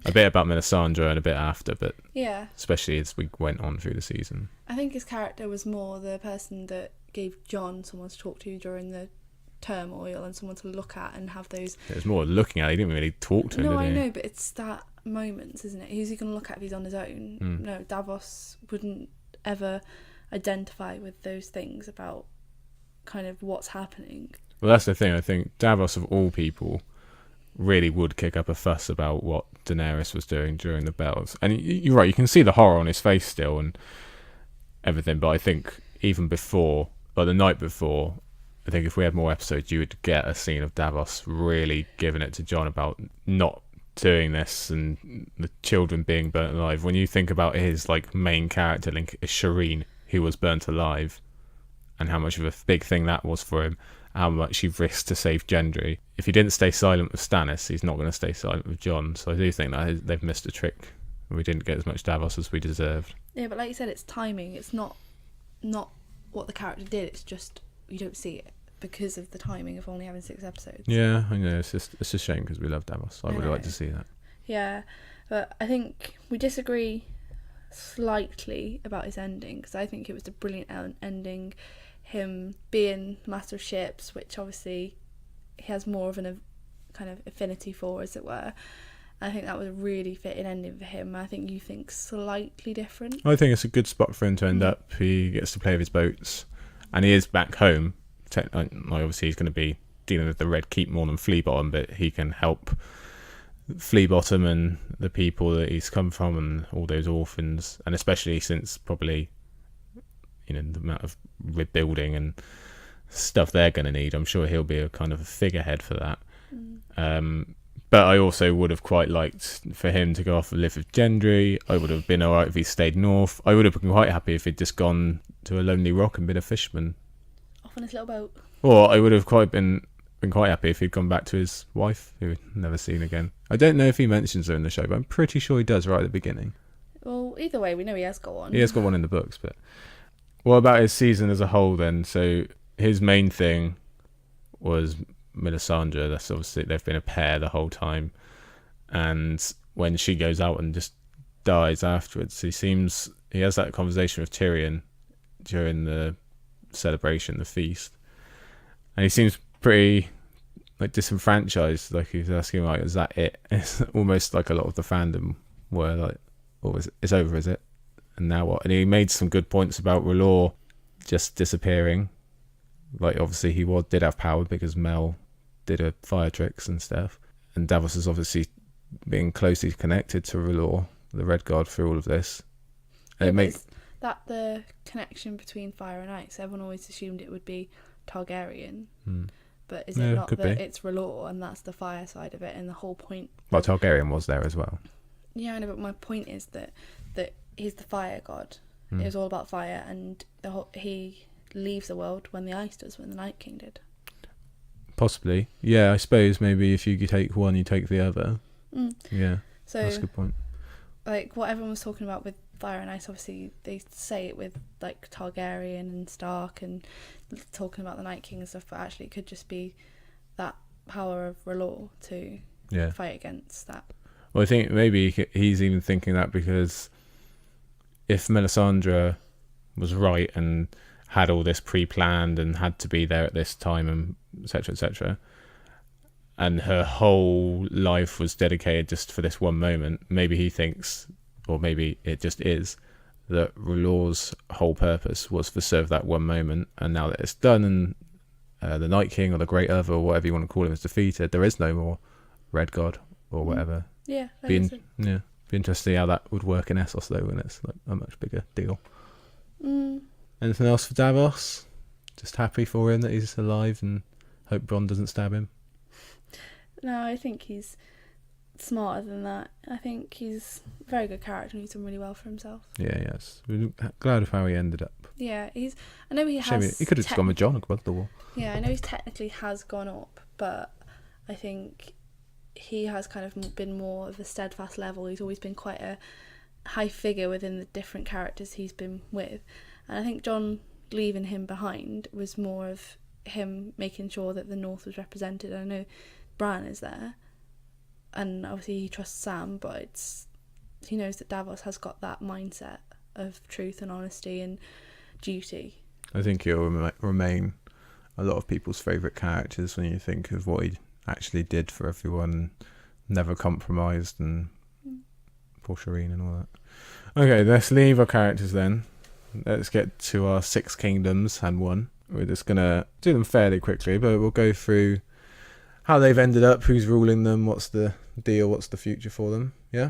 A bit about Melisandre and a bit after, but yeah, especially as we went on through the season. I think his character was more the person that gave Jon someone to talk to during the turmoil and someone to look at and have those... It was more looking at. He didn't really talk to him, No, did he? I know, but it's that moments, isn't it? Who's he going to look at if he's on his own? No, Davos wouldn't ever identify with those things about kind of what's happening. Well, that's the thing. I think Davos, of all people, really would kick up a fuss about what Daenerys was doing during the bells. And you're right, you can see the horror on his face still and everything, but I think even before, or the night before, I think if we had more episodes, you would get a scene of Davos really giving it to Jon about not doing this and the children being burnt alive. When you think about his main character link is Shireen, he was burnt alive, and how much of a big thing that was for him, how much he risked to save Gendry. If he didn't stay silent with Stannis, he's not going to stay silent with Jon. So I do think that they've missed a trick. We didn't get as much Davos as we deserved. Yeah, but like you said, it's timing. It's not what the character did. It's just you don't see it because of the timing of only having 6 episodes. Yeah, I know. It's a shame because we love Davos. I would like to see that. Yeah, but I think we disagree slightly about his ending, because I think it was a brilliant ending. Him being master of ships, which obviously he has more of a kind of affinity for, as it were. I think that was a really fitting ending for him. I think you think slightly different. I think it's a good spot for him to end up. He gets to play with his boats, and he is back home. Obviously, he's going to be dealing with the Red Keep more than Fleabottom, but he can help Fleabottom and the people that he's come from and all those orphans, and especially since probably, the amount of rebuilding and stuff they're going to need, I'm sure he'll be a kind of a figurehead for that. But I also would have quite liked for him to go off and live with Gendry. I would have been alright if he stayed north. I would have been quite happy if he'd just gone to a lonely rock and been a fisherman. Off on his little boat. Or I would have been quite happy if he'd gone back to his wife, who we'd never seen again. I don't know if he mentions her in the show, but I'm pretty sure he does right at the beginning. Well, either way, we know he has got one. He has got one in the books, but what about his season as a whole then? So his main thing was Melisandre. That's obviously, they've been a pair the whole time, and when she goes out and just dies afterwards, he has that conversation with Tyrion during the celebration, the feast, and he seems pretty disenfranchised. Like he's asking, is that it? It's almost like a lot of the fandom were like, it's over, is it? And now what? And he made some good points about R'hllor just disappearing. Like obviously he did have power because Mel did her fire tricks and stuff, and Davos is obviously being closely connected to R'hllor, the Red God, through all of this. And it makes that the connection between fire and ice. Everyone always assumed it would be Targaryen, but is it not that it's R'hllor and that's the fire side of it? And the whole point. Well, Targaryen was there as well. Yeah, I know, but my point is that he's the fire god. It was all about fire, and he leaves the world when the ice does, when the Night King did. Possibly. Yeah, I suppose maybe if you take one, you take the other. Yeah, so that's a good point. Like what everyone was talking about with fire and ice, obviously they say it with like Targaryen and Stark and talking about the Night King and stuff, but actually it could just be that power of R'hllor to fight against that. Well, I think maybe he's even thinking that because if Melisandre was right and had all this pre-planned and had to be there at this time and etc., and her whole life was dedicated just for this one moment, maybe he thinks, or maybe it just is, that R'hllor's whole purpose was to serve that one moment, and now that it's done and the Night King or the Great Other or whatever you want to call him is defeated, there is no more Red God or whatever. Yeah, be interesting to see how that would work in Essos though, when it's like a much bigger deal. Anything else for Davos? Just happy for him that he's alive and hope Bronn doesn't stab him. No, I think he's smarter than that. I think he's a very good character and he's done really well for himself. Yeah, yes. We're glad of how he ended up. Yeah, I know he has. He could have just gone with Jon across the wall. Yeah, I know he's technically has gone up, but I think he has kind of been more of a steadfast level. He's always been quite a high figure within the different characters he's been with. And I think Jon leaving him behind was more of him making sure that the North was represented. I know Bran is there, and obviously he trusts Sam, but he knows that Davos has got that mindset of truth and honesty and duty. I think he'll remain a lot of people's favourite characters when you think of what he actually did for everyone, never compromised, and for Shireen and all that. Okay, let's leave our characters then. Let's get to our 6 kingdoms and 1. We're just going to do them fairly quickly, but we'll go through how they've ended up, who's ruling them, what's the deal, what's the future for them. Yeah?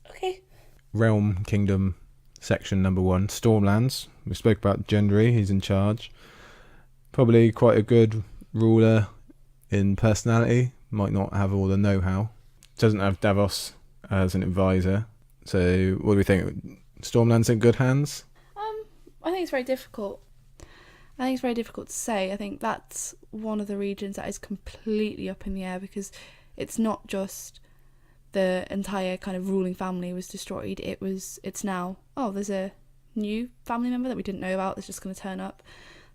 Okay. Realm Kingdom section number 1, Stormlands. We spoke about Gendry, he's in charge. Probably quite a good ruler in personality, might not have all the know-how. Doesn't have Davos as an advisor. So what do we think? Stormlands in good hands? I I think it's very difficult. I think it's very difficult to say. I think that's one of the regions that is completely up in the air, because it's not just the entire kind of ruling family was destroyed. It's now, oh, there's a new family member that we didn't know about that's just going to turn up.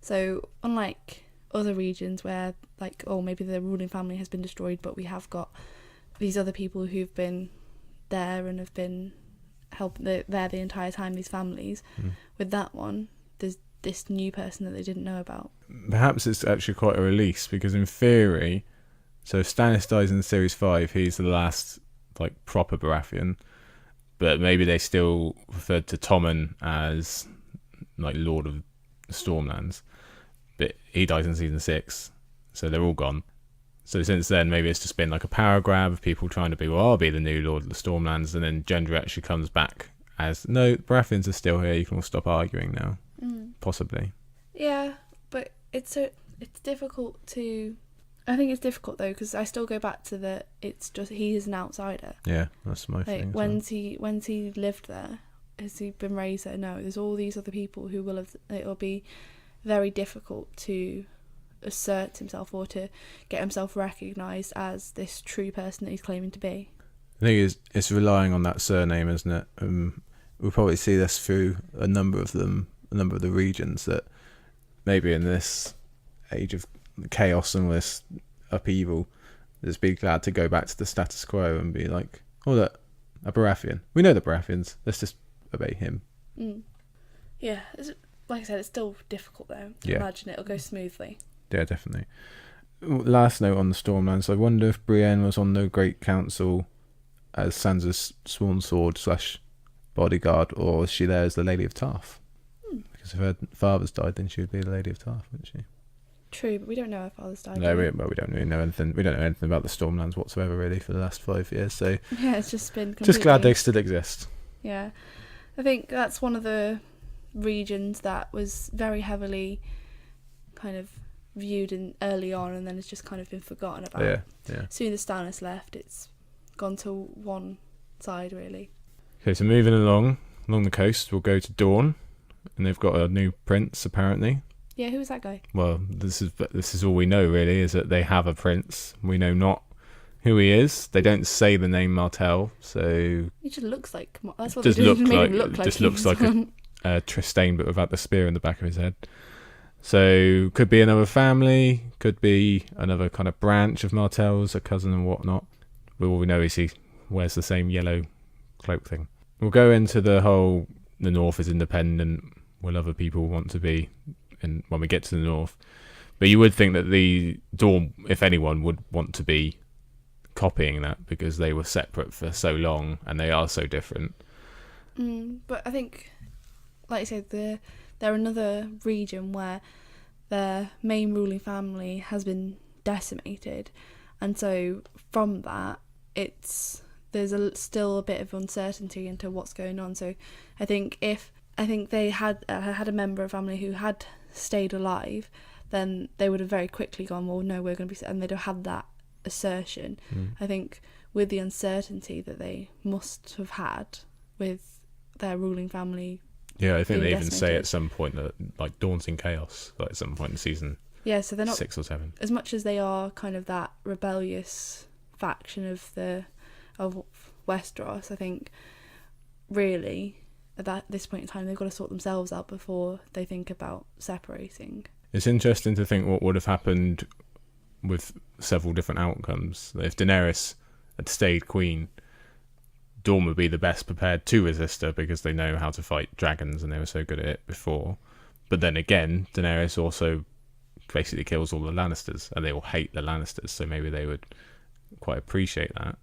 So unlike other regions where, like, oh, maybe the ruling family has been destroyed, but we have got these other people who've been there and have been there the entire time, these families. With that one, there's this new person that they didn't know about. Perhaps it's actually quite a release, because in theory, so if Stannis dies in Series 5, he's the last, like, proper Baratheon, but maybe they still referred to Tommen as, like, Lord of the Stormlands, but he dies in Season 6, so they're all gone. So since then, maybe it's just been like a power grab of people trying to be, well, I'll be the new Lord of the Stormlands, and then Gendry actually comes back as, no, Baratheons are still here, you can all stop arguing now. Possibly. Yeah, but it's difficult to... I think it's difficult, though, because I still go back to it's just, he is an outsider. Yeah, that's my thing. When's he lived there? Has he been raised there? No, there's all these other people who will have... It'll be very difficult to assert himself or to get himself recognised as this true person that he's claiming to be. I think it's relying on that surname, isn't it? We'll probably see this through a number of the regions, that maybe in this age of chaos and this upheaval, just be glad to go back to the status quo and be like, oh, look, a Baratheon. We know the Baratheons. Let's just obey him. Yeah, like I said, it's still difficult, though, to imagine it'll go smoothly. Yeah, definitely. Last note on the Stormlands. I wonder if Brienne was on the Great Council as Sansa's sworn sword / bodyguard, or is she there as the Lady of Tarth? Because if her father's died, then she would be the Lady of Tarth, wouldn't she? True, but we don't know her father's died. No, we don't really know anything. We don't know anything about the Stormlands whatsoever, really, for the last 5 years. So yeah, it's just been completely... just glad they still exist. Yeah, I think that's one of the regions that was very heavily kind of viewed in early on, and then it's just kind of been forgotten about. Yeah. As soon as Stannis left, it's gone to one side, really. Okay, so moving along the coast, we'll go to Dorne, and they've got a new prince, apparently. Yeah, who is that guy? Well, this is all we know, really, is that they have a prince. We know not who he is. They don't say the name Martell, so he just looks like... That's what just they looks look like a Trystane, but without the spear in the back of his head. So could be another family, could be another kind of branch of Martell's, a cousin and whatnot. But all we know is he wears the same yellow cloak thing. We'll go into the North is independent, will other people want to be, and when we get to the North. But you would think that the Dorne, if anyone, would want to be copying that, because they were separate for so long and they are so different. But I think, like you said, they're another region where their main ruling family has been decimated, and so from that, there's still a bit of uncertainty into what's going on. So I think if they had a member of family who had stayed alive, then they would have very quickly gone, well, no, we're going to be, and they'd have had that assertion. I think with the uncertainty that they must have had with their ruling family. Yeah, I think they even say at some point that, like, Dawn's in chaos, like at some point in season. Yeah, so they're not 6 or 7. As much as they are kind of that rebellious faction of Westeros, I think really at this point in time they've got to sort themselves out before they think about separating. It's interesting to think what would have happened with several different outcomes. If Daenerys had stayed queen, Dawn would be the best prepared to resist her, because they know how to fight dragons and they were so good at it before. But then again, Daenerys also basically kills all the Lannisters, and they all hate the Lannisters, so maybe they would quite appreciate that.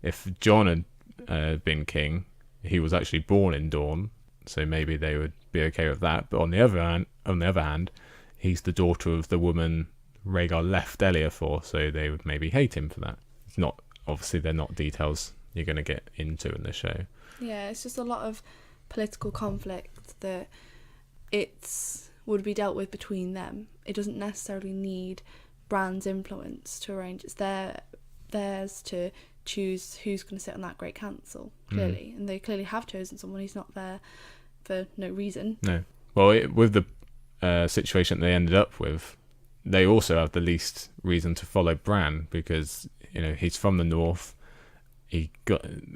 If Jon had been king, he was actually born in Dorne, so maybe they would be okay with that. But on the other hand, he's the daughter of the woman Rhaegar left Elia for, so they would maybe hate him for that. It's not, obviously they're not details you're going to get into in the show. Yeah, it's just a lot of political conflict that would be dealt with between them. It doesn't necessarily need Bran's influence to arrange. It's theirs to choose who's going to sit on that Great Council, clearly. And they clearly have chosen someone who's not there for no reason. No. Well, with the situation they ended up with, they also have the least reason to follow Bran because he's from the north. He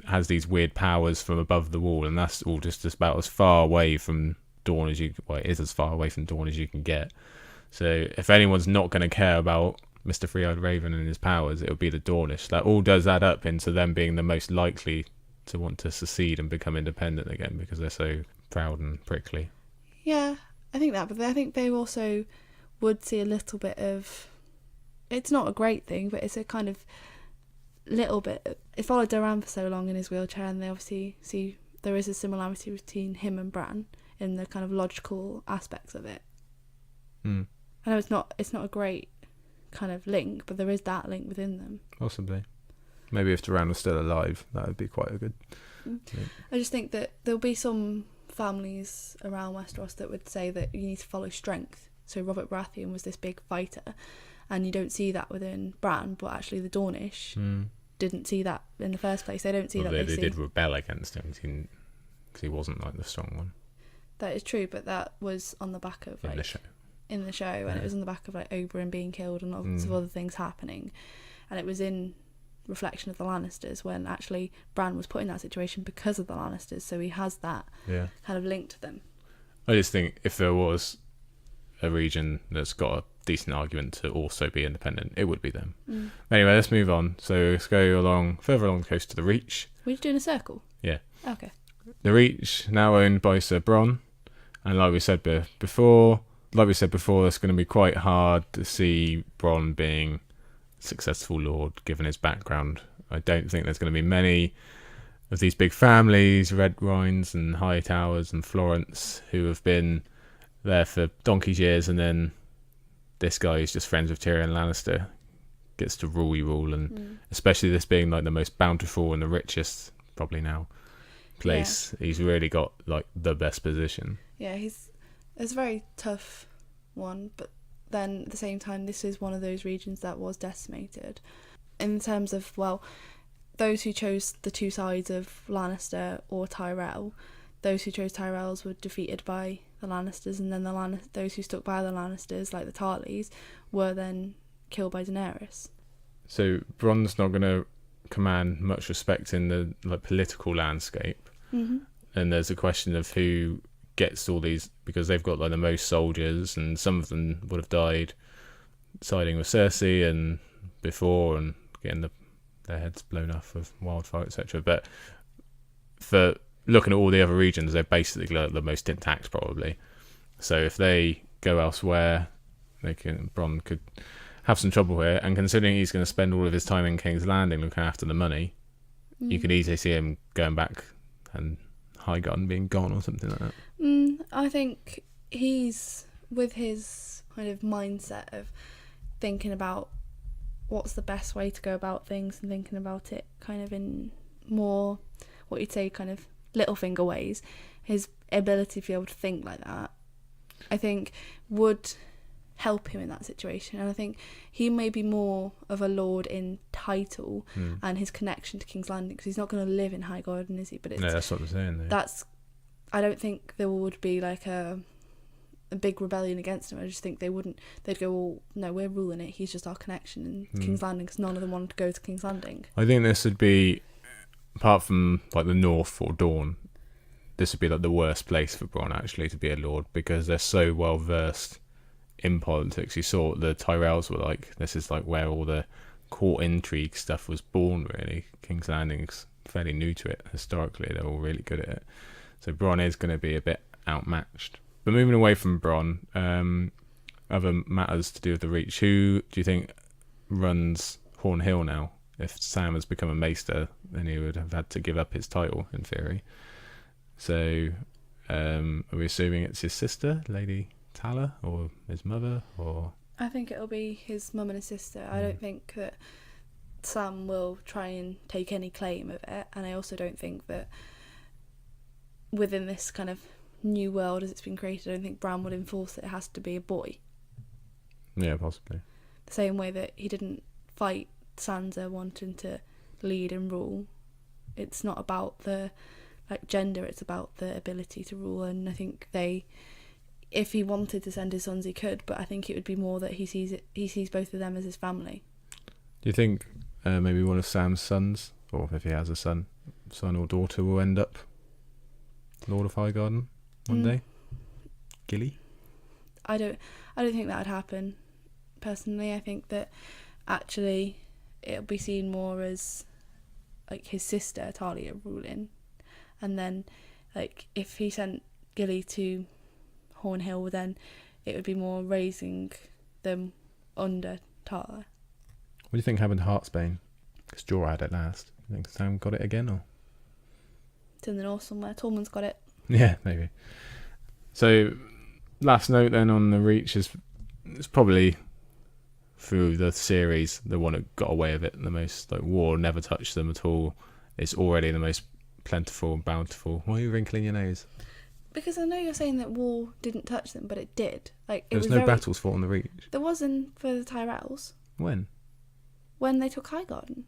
has these weird powers from above the wall, and that's all just about as far away from Dawn as you. Well, it is as far away from Dawn as you can get. So if anyone's not going to care about Mr. Three-Eyed Raven and his powers, it would be the Dornish. That all does add up into them being the most likely to want to secede and become independent again because they're so proud and prickly. Yeah, I think that, but I think they also would see a little bit of... It's not a great thing, but it's a kind of little bit... It followed Doran for so long in his wheelchair, and they obviously see there is a similarity between him and Bran in the kind of logical aspects of it. Mm. I know it's not a great kind of link, but there is that link within them. Possibly. Maybe if Doran was still alive, that would be quite a good... Yeah. I just think that there'll be some families around Westeros that would say that you need to follow strength. So Robert Baratheon was this big fighter, and you don't see that within Bran, but actually the Dornish didn't see that in the first place. They don't see that. They did rebel against him because he wasn't like the strong one. That is true, but that was on the back of in the show. In the show, and it was on the back of like Oberyn being killed and lots of other things happening, and it was in reflection of the Lannisters when actually Bran was put in that situation because of the Lannisters, so he has that kind of link to them. I just think if there was a region that's got a decent argument to also be independent, it would be them. Anyway, let's move on. So let's go further along the coast to the Reach. Were you doing a circle? Yeah. Okay. The Reach, now owned by Sir Bronn, and like we said before, it's going to be quite hard to see Bronn being a successful lord, given his background. I don't think there's going to be many of these big families, Red Rhines and Hightowers and Florence, who have been there for donkey's years, and then this guy who's just friends with Tyrion Lannister gets to rule, and especially this being like the most bountiful and the richest, probably now, place. Yeah. He's really got like the best position. Yeah, it's a very tough one, but then at the same time, this is one of those regions that was decimated. In terms of, well, those who chose the two sides of Lannister or Tyrell, those who chose Tyrells were defeated by the Lannisters, and then those who stuck by the Lannisters, like the Tarleys, were then killed by Daenerys. So Bronn's not going to command much respect in the political landscape, and there's a question of who gets all these, because they've got like the most soldiers, and some of them would have died siding with Cersei and before, and getting their heads blown off with wildfire, etc. But for looking at all the other regions, they're basically like the most intact, probably. So if they go elsewhere, Bronn could have some trouble here. And considering he's going to spend all of his time in King's Landing looking after the money, you could easily see him going back and Highgarden being gone or something like that. I think he's, with his kind of mindset of thinking about what's the best way to go about things and thinking about it kind of in more, what you'd say, kind of Littlefinger ways, his ability to be able to think like that, I think, would help him in that situation. And I think he may be more of a lord in title and his connection to King's Landing, because he's not going to live in Highgarden, is he? But it's, that's what I'm saying. Yeah. I don't think there would be like a big rebellion against him. I just think they'd go, well, no, we're ruling it, he's just our connection in King's Landing, because none of them wanted to go to King's Landing. I think this would be, apart from like the North or Dawn, this would be like the worst place for Bronn actually to be a lord, because they're so well versed in politics. You saw what the Tyrells were like. This is like where all the court intrigue stuff was born, really. King's Landing's fairly new to it historically. They're all really good at it. So Bronn is going to be a bit outmatched. But moving away from Bronn, other matters to do with the Reach. Who do you think runs Horn Hill now? If Sam has become a maester, then he would have had to give up his title, in theory. So are we assuming it's his sister, Lady Tala, or his mother? Or I think it'll be his mum and his sister. I don't think that Sam will try and take any claim of it, and I also don't think that within this kind of new world as it's been created, I don't think Bran would enforce that it has to be a boy. Yeah, possibly. The same way that he didn't fight Sansa wanting to lead and rule. It's not about the gender, it's about the ability to rule, and I think they if he wanted to send his sons, he could, but I think it would be more that he sees both of them as his family. Do you think maybe one of Sam's sons, or if he has a son or daughter, will end up Lord of Highgarden one day? Gilly? I don't think that would happen. Personally, I think that actually it'll be seen more as like his sister Talia ruling, and then like if he sent Gilly to Hornhill, then it would be more raising them under Talia. What do you think happened to Heartsbane? Because Jorah had it last. You think Sam got it again, or? It's in the north somewhere. Tormund's got it. Yeah, maybe. So, last note then on the Reach is it's probably through the series the one that got away with it the most. Like war never touched them at all. It's already the most plentiful and bountiful. Why are you wrinkling your nose? Because I know you're saying that war didn't touch them, but it did. Like there was no battles fought on the Reach. There wasn't for the Tyrells. When they took Highgarden.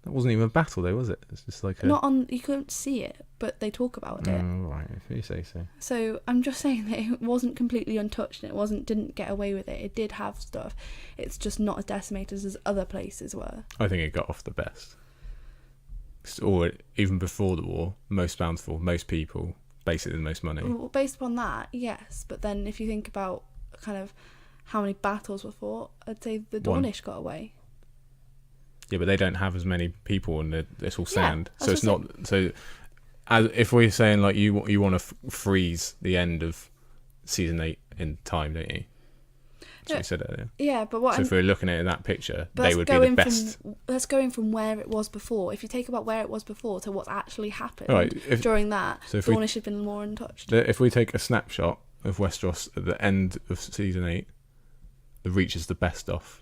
That wasn't even a battle though, was it? It's just like not on. You couldn't see it, but they talk about it. Oh, right, if you say so. So I'm just saying that it wasn't completely untouched, and it didn't get away with it. It did have stuff. It's just not as decimated as other places were. I think it got off the best. Or even before the war, most bountiful, most people, basically the most money. Well, based upon that, yes. But then if you think about kind of how many battles were fought, I'd say the Dornish got away. Yeah, but they don't have as many people, and it's all sand. Yeah, so it's not. So, as if we're saying like you want to freeze the end of season 8 in time, don't you? That's what you said earlier. Yeah, but what? So if we're looking at it in that picture, they would be the best. That's going from where it was before. If you take about where it was before to what's actually happened during that, Dornish had been more untouched. If we take a snapshot of Westeros at the end of season 8, the Reach is the best off.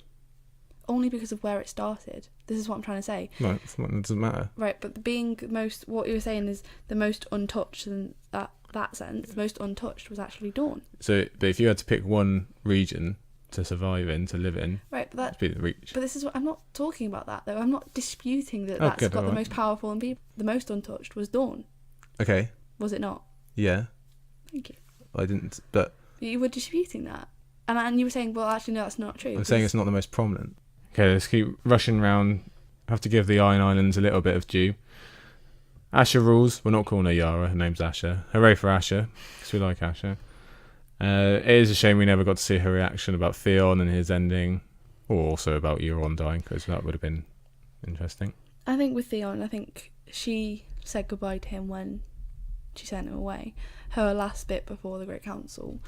Only because of where it started. This is what I'm trying to say. No, it doesn't matter. Right, but being most, what you were saying is the most untouched in that sense, the most untouched was actually Dorne. So, but if you had to pick one region to survive in, to live in, right, but that'd be the Reach. But this is what I'm not talking about that though. I'm not disputing that that's got the most powerful and people. The most untouched was Dorne. Okay. Was it not? Yeah. Thank you. I didn't, but you were disputing that, and you were saying, well, actually, no, that's not true. I'm saying it's not the most prominent. Okay, let's keep rushing round. Have to give the Iron Islands a little bit of due. Asha rules. We're not calling her Yara. Her name's Asha. Hooray for Asha, because we like Asha. It is a shame we never got to see her reaction about Theon and his ending, or also about Euron dying, because that would have been interesting. I think with Theon, I think she said goodbye to him when she sent him away. Her last bit before the Great Council,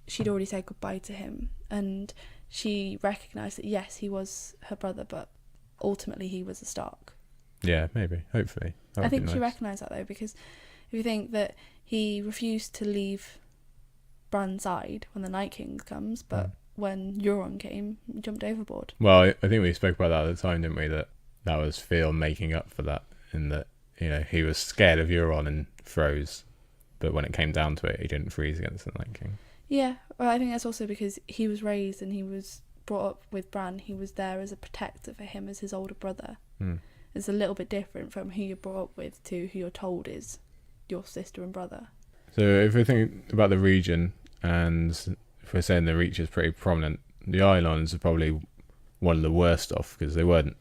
she'd already said goodbye to him, and she recognised that yes, he was her brother, but ultimately he was a Stark. Yeah, maybe, hopefully. I think she recognised that though, because if you think that he refused to leave Bran's side when the Night King comes, but when Euron came, he jumped overboard. Well, I think we spoke about that at the time, didn't we? That was Theon making up for that, in that, you know, he was scared of Euron and froze, but when it came down to it, he didn't freeze against the Night King. Yeah, well, I think that's also because he was raised and he was brought up with Bran. He was there as a protector for him as his older brother. It's a little bit different from who you're brought up with to who you're told is your sister and brother. So if we think about the region, and if we're saying the Reach is pretty prominent, the Islands are probably one of the worst off, because they weren't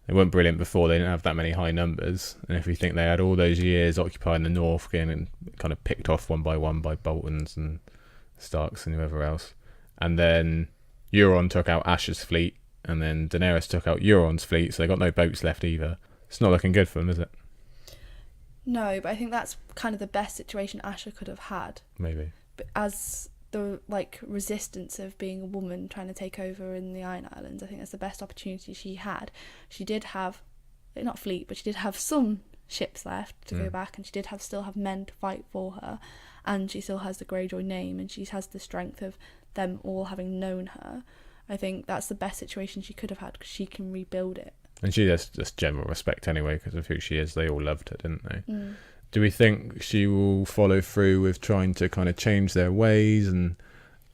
brilliant before. They didn't have that many high numbers, and if we think they had all those years occupying the north, getting kind of picked off one by Boltons and Starks and whoever else, and then Euron took out Asha's fleet, and then Daenerys took out Euron's fleet, so they got no boats left either. It's not looking good for them, is it? No, but I think that's kind of the best situation Asha could have had. Maybe. But as the resistance of being a woman trying to take over in the Iron Islands, I think that's the best opportunity she had. She did have, not fleet, but she did have some ships left to go back, and she did still have men to fight for her, and she still has the Greyjoy name, and she has the strength of them all having known her. I think that's the best situation she could have had, because she can rebuild it. And she has just general respect anyway, because of who she is. They all loved her, didn't they? Do we think she will follow through with trying to kind of change their ways and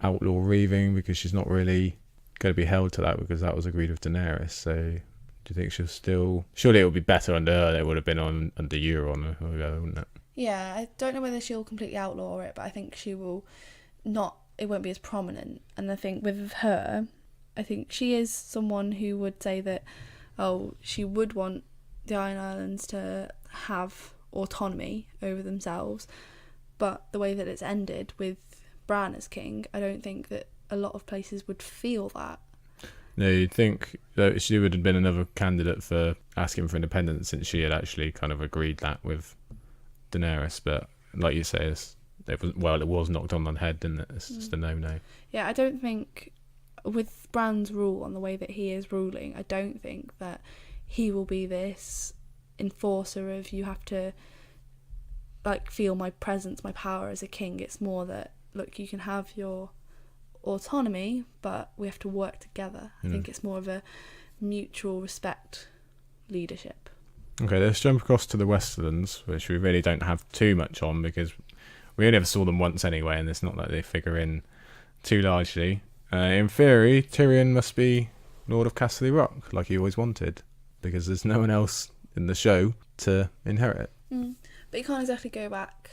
outlaw reaving, because she's not really going to be held to that, because that was agreed with Daenerys? So do you think she'll still... Surely it would be better under her than it would have been under Euron or whoever, wouldn't it? Yeah, I don't know whether she'll completely outlaw it, but I think she will not, it won't be as prominent. And I think with her, I think she is someone who would say that, she would want the Iron Islands to have autonomy over themselves, but the way that it's ended with Bran as king, I don't think that a lot of places would feel that. No, you'd think that she would have been another candidate for asking for independence, since she had actually kind of agreed that with Daenerys, but like you say, it was knocked on the head, didn't it? It's just a no-no. Yeah, I don't think, with Bran's rule on the way that he is ruling, I don't think that he will be this enforcer of, you have to like feel my presence, my power as a king. It's more that, look, you can have your autonomy, but we have to work together. I think it's more of a mutual respect leadership. Okay, let's jump across to the Westerlands, which we really don't have too much on because we only ever saw them once anyway, and it's not like they figure in too largely. In theory, Tyrion must be Lord of Castle Rock, like he always wanted, because there's no one else in the show to inherit it. But he can't exactly go back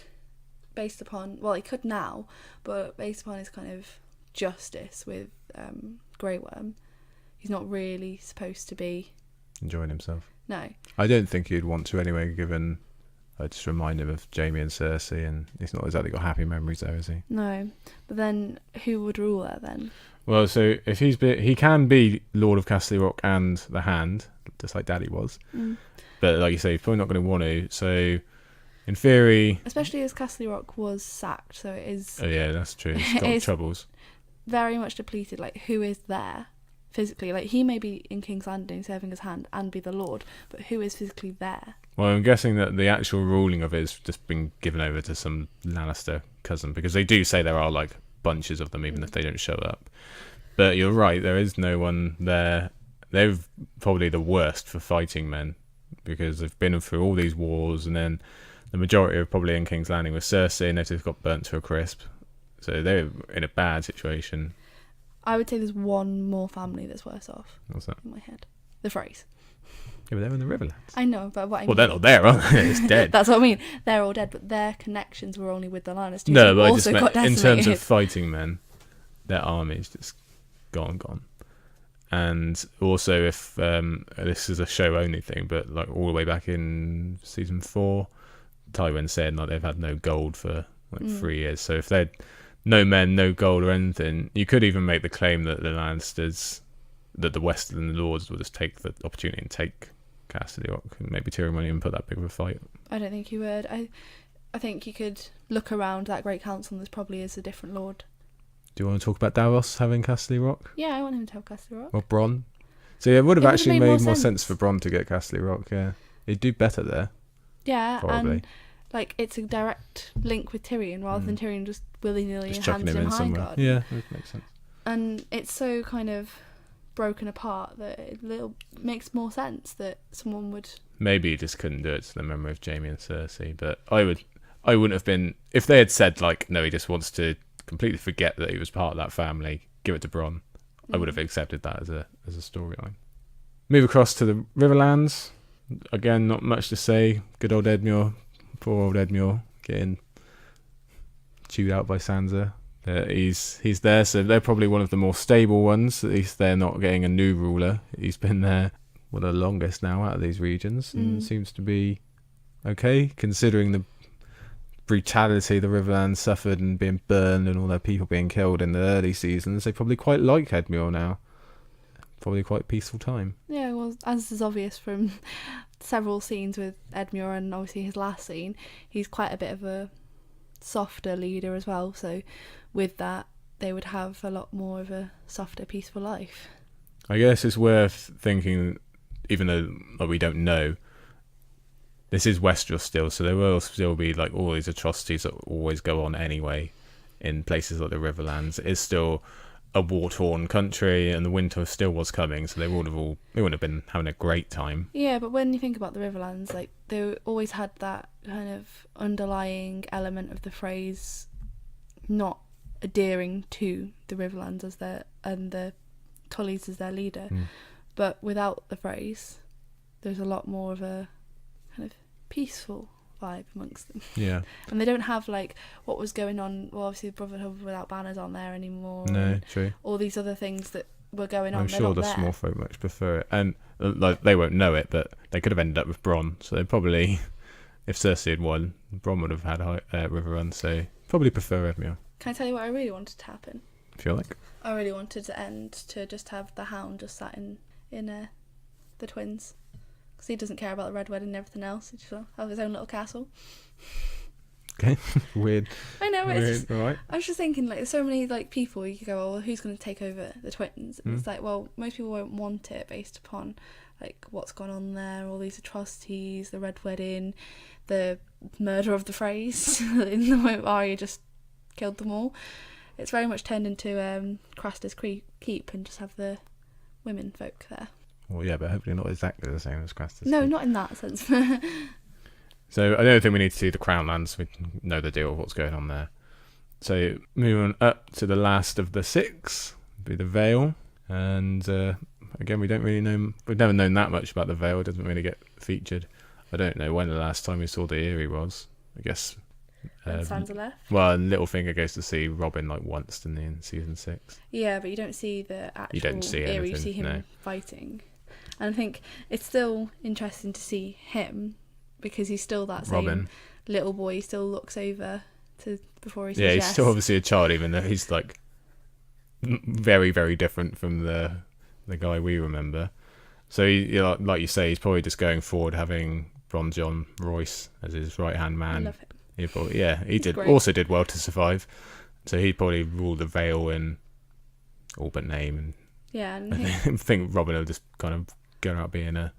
based upon, well, he could now, but based upon his kind of justice with Grey Worm, he's not really supposed to be enjoying himself. No. I don't think he'd want to anyway, given I just remind him of Jaime and Cersei, and he's not exactly got happy memories there, is he? No. But then who would rule there then? Well, so if he can be Lord of Castle Rock and the Hand, just like Daddy was. But like you say, he's probably not going to want to. So in theory, especially as Castle Rock was sacked, so it is. Oh yeah, that's true. It's got troubles. Very much depleted. Like, who is there physically? Like, he may be in King's Landing serving his hand and be the Lord, but who is physically there? Well, I'm guessing that the actual ruling of it has just been given over to some Lannister cousin, because they do say there are like bunches of them, even if they don't show up. But you're right, there is no one there. They're probably the worst for fighting men, because they've been through all these wars, and then the majority are probably in King's Landing with Cersei, and they've got burnt to a crisp. So they're in a bad situation. I would say there's one more family that's worse off. What's that? In my head. The Freys. Yeah, but they're in the Riverlands. I know, but what I mean... Well, they're not there, aren't they? It's dead. That's what I mean. They're all dead, but their connections were only with the Lannisters. No, but I also just got meant, in decimated. terms of fighting men, their army's just gone. And also, if this is a show-only thing, but like all the way back in season 4, Tywin said like they've had no gold for like 3 years. So if they're no men, no gold or anything, you could even make the claim that the Lannisters, that the Western Lords will just take the opportunity and take Castle Rock, and maybe Tyrion won't even put that big of a fight. I don't think he would. I think you could look around that Great Council and there probably is a different lord. Do you want to talk about Davos having Castle Rock? Yeah, I want him to have Castle Rock. Or Bronn? So yeah, it would have actually made more sense sense for Bronn to get Castle Rock, yeah. He'd do better there. Yeah, probably. And like it's a direct link with Tyrion rather than Tyrion just willy-nilly just chucking hands him in High somewhere. Garden. Yeah, that makes sense. And it's so kind of broken apart that it makes more sense that someone would... Maybe he just couldn't do it to the memory of Jaime and Cersei, but I wouldn't have been... If they had said, like, no, he just wants to completely forget that he was part of that family, give it to Bronn, I would have accepted that as a storyline. Move across to the Riverlands. Again, not much to say. Good old Edmure. Poor old Edmure getting chewed out by Sansa. He's there, so they're probably one of the more stable ones. At least they're not getting a new ruler. He's been there the longest now out of these regions, and seems to be okay, considering the brutality the Riverlands suffered and being burned and all their people being killed in the early seasons. They probably quite like Edmure now. Probably quite a peaceful time. Yeah, well, as is obvious from several scenes with Edmure and obviously his last scene, he's quite a bit of a softer leader as well, so with that they would have a lot more of a softer, peaceful life. I guess it's worth thinking, even though we don't know, this is Westeros still, so there will still be like all these atrocities that always go on anyway in places like the Riverlands. It is still a war-torn country, and the winter still was coming, so they wouldn't have been having a great time. Yeah, but when you think about the Riverlands, like they always had that kind of underlying element of the phrase not adhering to the Riverlands as and the Tullys as their leader. But without the phrase, there's a lot more of a kind of peaceful vibe amongst them. Yeah. And they don't have like what was going on. Well, obviously, the Brotherhood Without Banners aren't there anymore. No, true. All these other things that were going on. I'm they're sure not the there. small folk much prefer it, and like they won't know it, but they could have ended up with Bronn. So they probably, if Cersei had won, Bronn would have had River Run. So probably prefer Edmure. Can I tell you what I really wanted to happen? If you like. I really wanted to end to just have the Hound just sat in the twins, because he doesn't care about the Red Wedding and everything else. He just will have his own little castle. Okay, weird. I know, it's just, right. I was just thinking, like, there's so many like people you could go, oh, well, who's going to take over the twins? And it's like, well, most people won't want it based upon like what's gone on there, all these atrocities, the Red Wedding, the murder of the Freys in the moment Arya just killed them all. It's very much turned into Craster's Keep and just have the women folk there. Well, yeah, but hopefully not exactly the same as Craster's. No, not in that sense. So I don't think we need to see the Crown Lands. We know the deal of what's going on there. So moving up to the last of the 6, be the Vale, and again we don't really know. We've never known that much about the Vale. It doesn't really get featured. I don't know when the last time we saw the Eyrie was. I guess. And Sansa left. Well, Littlefinger goes to see Robin like once, didn't he, in season 6? Yeah, but you don't see the actual You don't see Eyrie. anything, You see him fighting, and I think it's still interesting to see him because he's still that same Robin. little boy. He still looks over to before he says Yeah, he's yes. still obviously a child, even though he's like very, very different from the guy we remember. So, like you say, he's probably just going forward having Bronn John Royce as his right-hand man. I love him. He did great. also did well to survive. So he'd probably rule the Vale in all but name. And Yeah, and I think Robin will just kind of go out being a...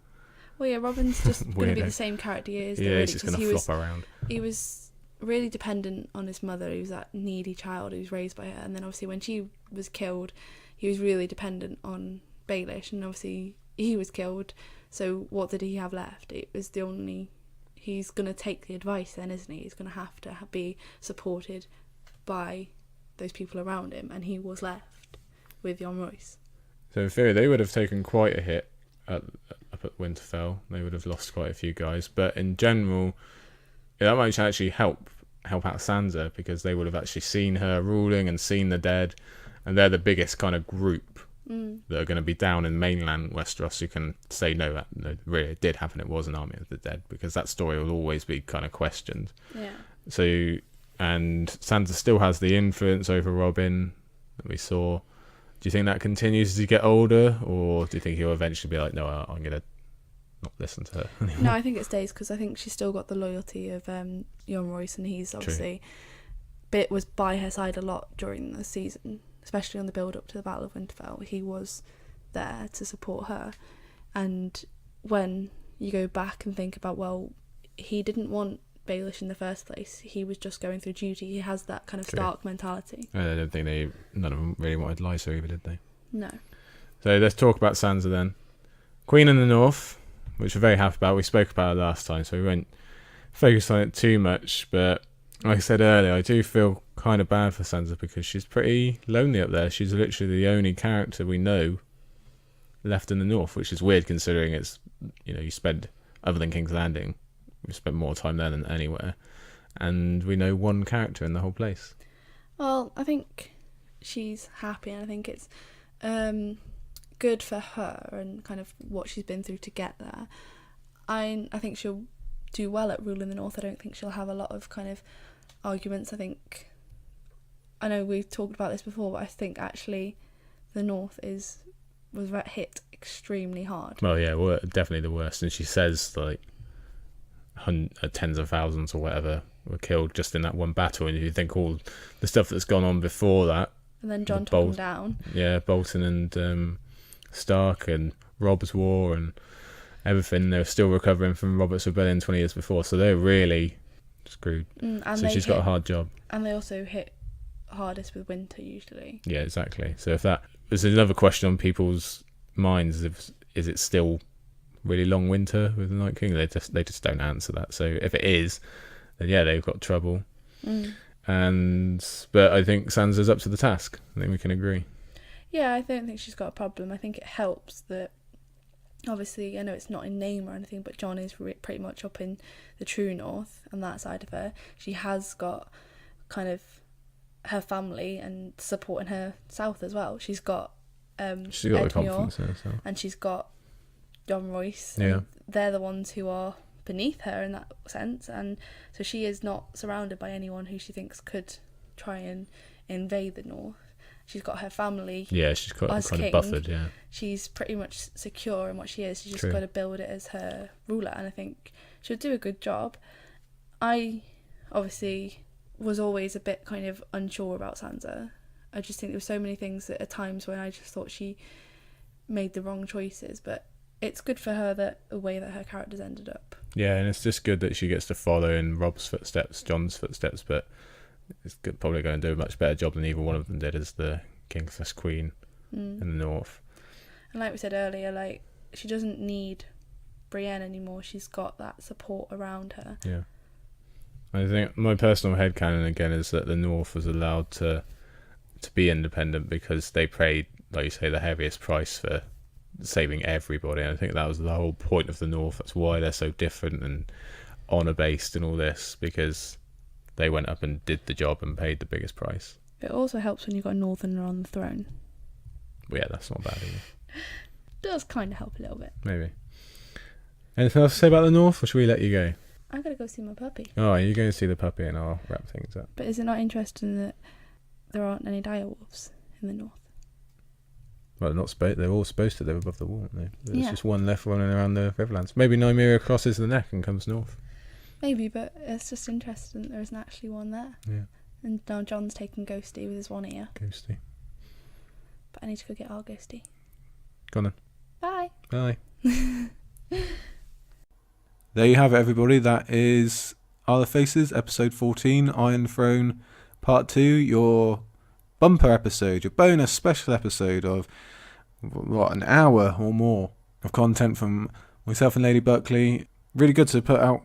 well, yeah, Robin's just going to be Weirdo. the same character he is. Yeah, already, he's just going to flop around. He was really dependent on his mother. He was that needy child who was raised by her. And then obviously when she was killed, he was really dependent on Baelish. And obviously he was killed. So what did he have left? It was the only... He's going to take the advice then, isn't he? He's going to have to be supported by those people around him. And he was left with Jon Royce. So in theory, they would have taken quite a hit up at Winterfell. They would have lost quite a few guys. But in general, that might actually help out Sansa, because they would have actually seen her ruling and seen the dead. And they're the biggest kind of group that are going to be down in mainland Westeros who can say, no, really, it did happen. It was an army of the dead, because that story will always be kind of questioned. Yeah. So, and Sansa still has the influence over Robin that we saw. Do you think that continues as you get older, or do you think he'll eventually be like, no, I'm going to not listen to her anymore? No, I think it stays, because I think she's still got the loyalty of Jon Royce, and he's obviously was by her side a lot during the season, especially on the build up to the Battle of Winterfell. He was there to support her. And when you go back and think about, well, he didn't want Baelish in the first place. He was just going through duty. He has that kind of Stark mentality. I don't think none of them really wanted Lysa either, did they? No. So let's talk about Sansa then. Queen in the North, which we're very happy about. We spoke about it last time, so we won't focus on it too much. But like I said earlier, I do feel kind of bad for Sansa, because she's pretty lonely up there. She's literally the only character we know left in the North, which is weird considering it's, you spend, other than King's Landing, we spent more time there than anywhere, and we know one character in the whole place. Well, I think she's happy, and I think it's good for her and kind of what she's been through to get there. I think she'll do well at ruling the North. I don't think she'll have a lot of kind of arguments. I know we've talked about this before, but I think actually the North was hit extremely hard. Well, yeah, definitely the worst. And she says like tens of thousands or whatever were killed just in that one battle, and you think all the stuff that's gone on before that. And then Jon took them down. Yeah, Bolton and Stark and Robb's War and everything. They were still recovering from Robert's Rebellion 20 years before, so they're really screwed. So she's got a hard job. And they also hit hardest with winter usually. Yeah, exactly. So if that there's another question on people's minds, is it still really long winter with the Night King? They just don't answer that. So if it is, then yeah, they've got trouble. But I think Sansa's up to the task. I think we can agree. Yeah, I don't think she's got a problem. I think it helps that obviously, I know it's not in name or anything, but Jon is pretty much up in the true north and that side of her. She has got kind of her family and supporting her south as well. She's got she's got Ed the confidence Muir, in herself. and she's got Jon Royce. Yeah. They're the ones who are beneath her in that sense, and so she is not surrounded by anyone who she thinks could try and invade the north. She's got her family. Yeah, she's got as kind king. of buffered. Yeah, She's pretty much secure in what she is. She's just True. got to build it as her ruler, and I think she'll do a good job. I obviously was always a bit kind of unsure about Sansa. I just think there were so many things at times when I just thought she made the wrong choices, but it's good for her that the way that her characters ended up. yeah, and it's just good that she gets to follow in Rob's footsteps, Jon's footsteps, but it's probably going to do a much better job than either one of them did as the king/queen in the north. And like we said earlier, like, she doesn't need Brienne anymore. She's got that support around her. Yeah. I think my personal headcanon again is that the North was allowed to be independent because they paid, like you say, the heaviest price for saving everybody. And I think that was the whole point of the North. That's why they're so different and honour based and all this, because they went up and did the job and paid the biggest price. It also helps when you've got a Northerner on the throne. Well, yeah, that's not bad either. Does kind of help a little bit. Maybe. Anything else to say about the North, or should we let you go? I'm going to go see my puppy. Oh, you go and see the puppy and I'll wrap things up. But is it not interesting that there aren't any direwolves in the north? Well, they're all supposed to live above the wall, aren't they? There's Yeah. just one left running around the Riverlands. Maybe Nymeria crosses the neck and comes north. Maybe, but it's just interesting that there isn't actually one there. Yeah, And now John's taking Ghosty with his one ear. ghosty. But I need to go get our Ghosty. Go on then. Bye. Bye. There you have it, everybody. That is Isle of Faces, episode 14, Iron Throne, part 2, your bumper episode, your bonus special episode of, what, an hour or more of content from myself and Lady Buckley. Really good to put out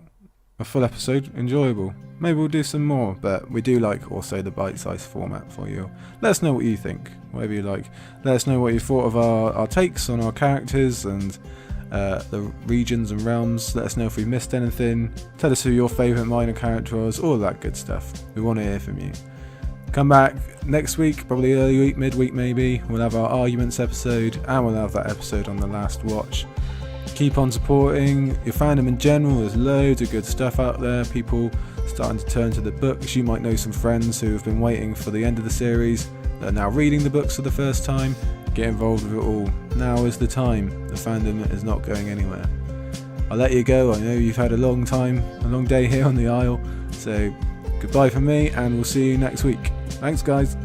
a full episode, enjoyable. Maybe we'll do some more, but we do like also the bite-sized format for you. Let us know what you think, whatever you like. Let us know what you thought of our takes on our characters and the regions and realms. Let us know if we missed anything. Tell us who your favourite minor character was, all that good stuff. We want to hear from you. Come back next week, probably early week, midweek maybe. We'll have our arguments episode, and we'll have that episode on the last watch. Keep on supporting your fandom in general. There's loads of good stuff out there. People starting to turn to the books. You might know some friends who have been waiting for the end of the series that are now reading the books for the first time. Get involved with it all. Now is the time. The fandom is not going anywhere. I'll let you go. I know you've had a long day here on the Isle. So goodbye from me, and we'll see you next week. Thanks, guys.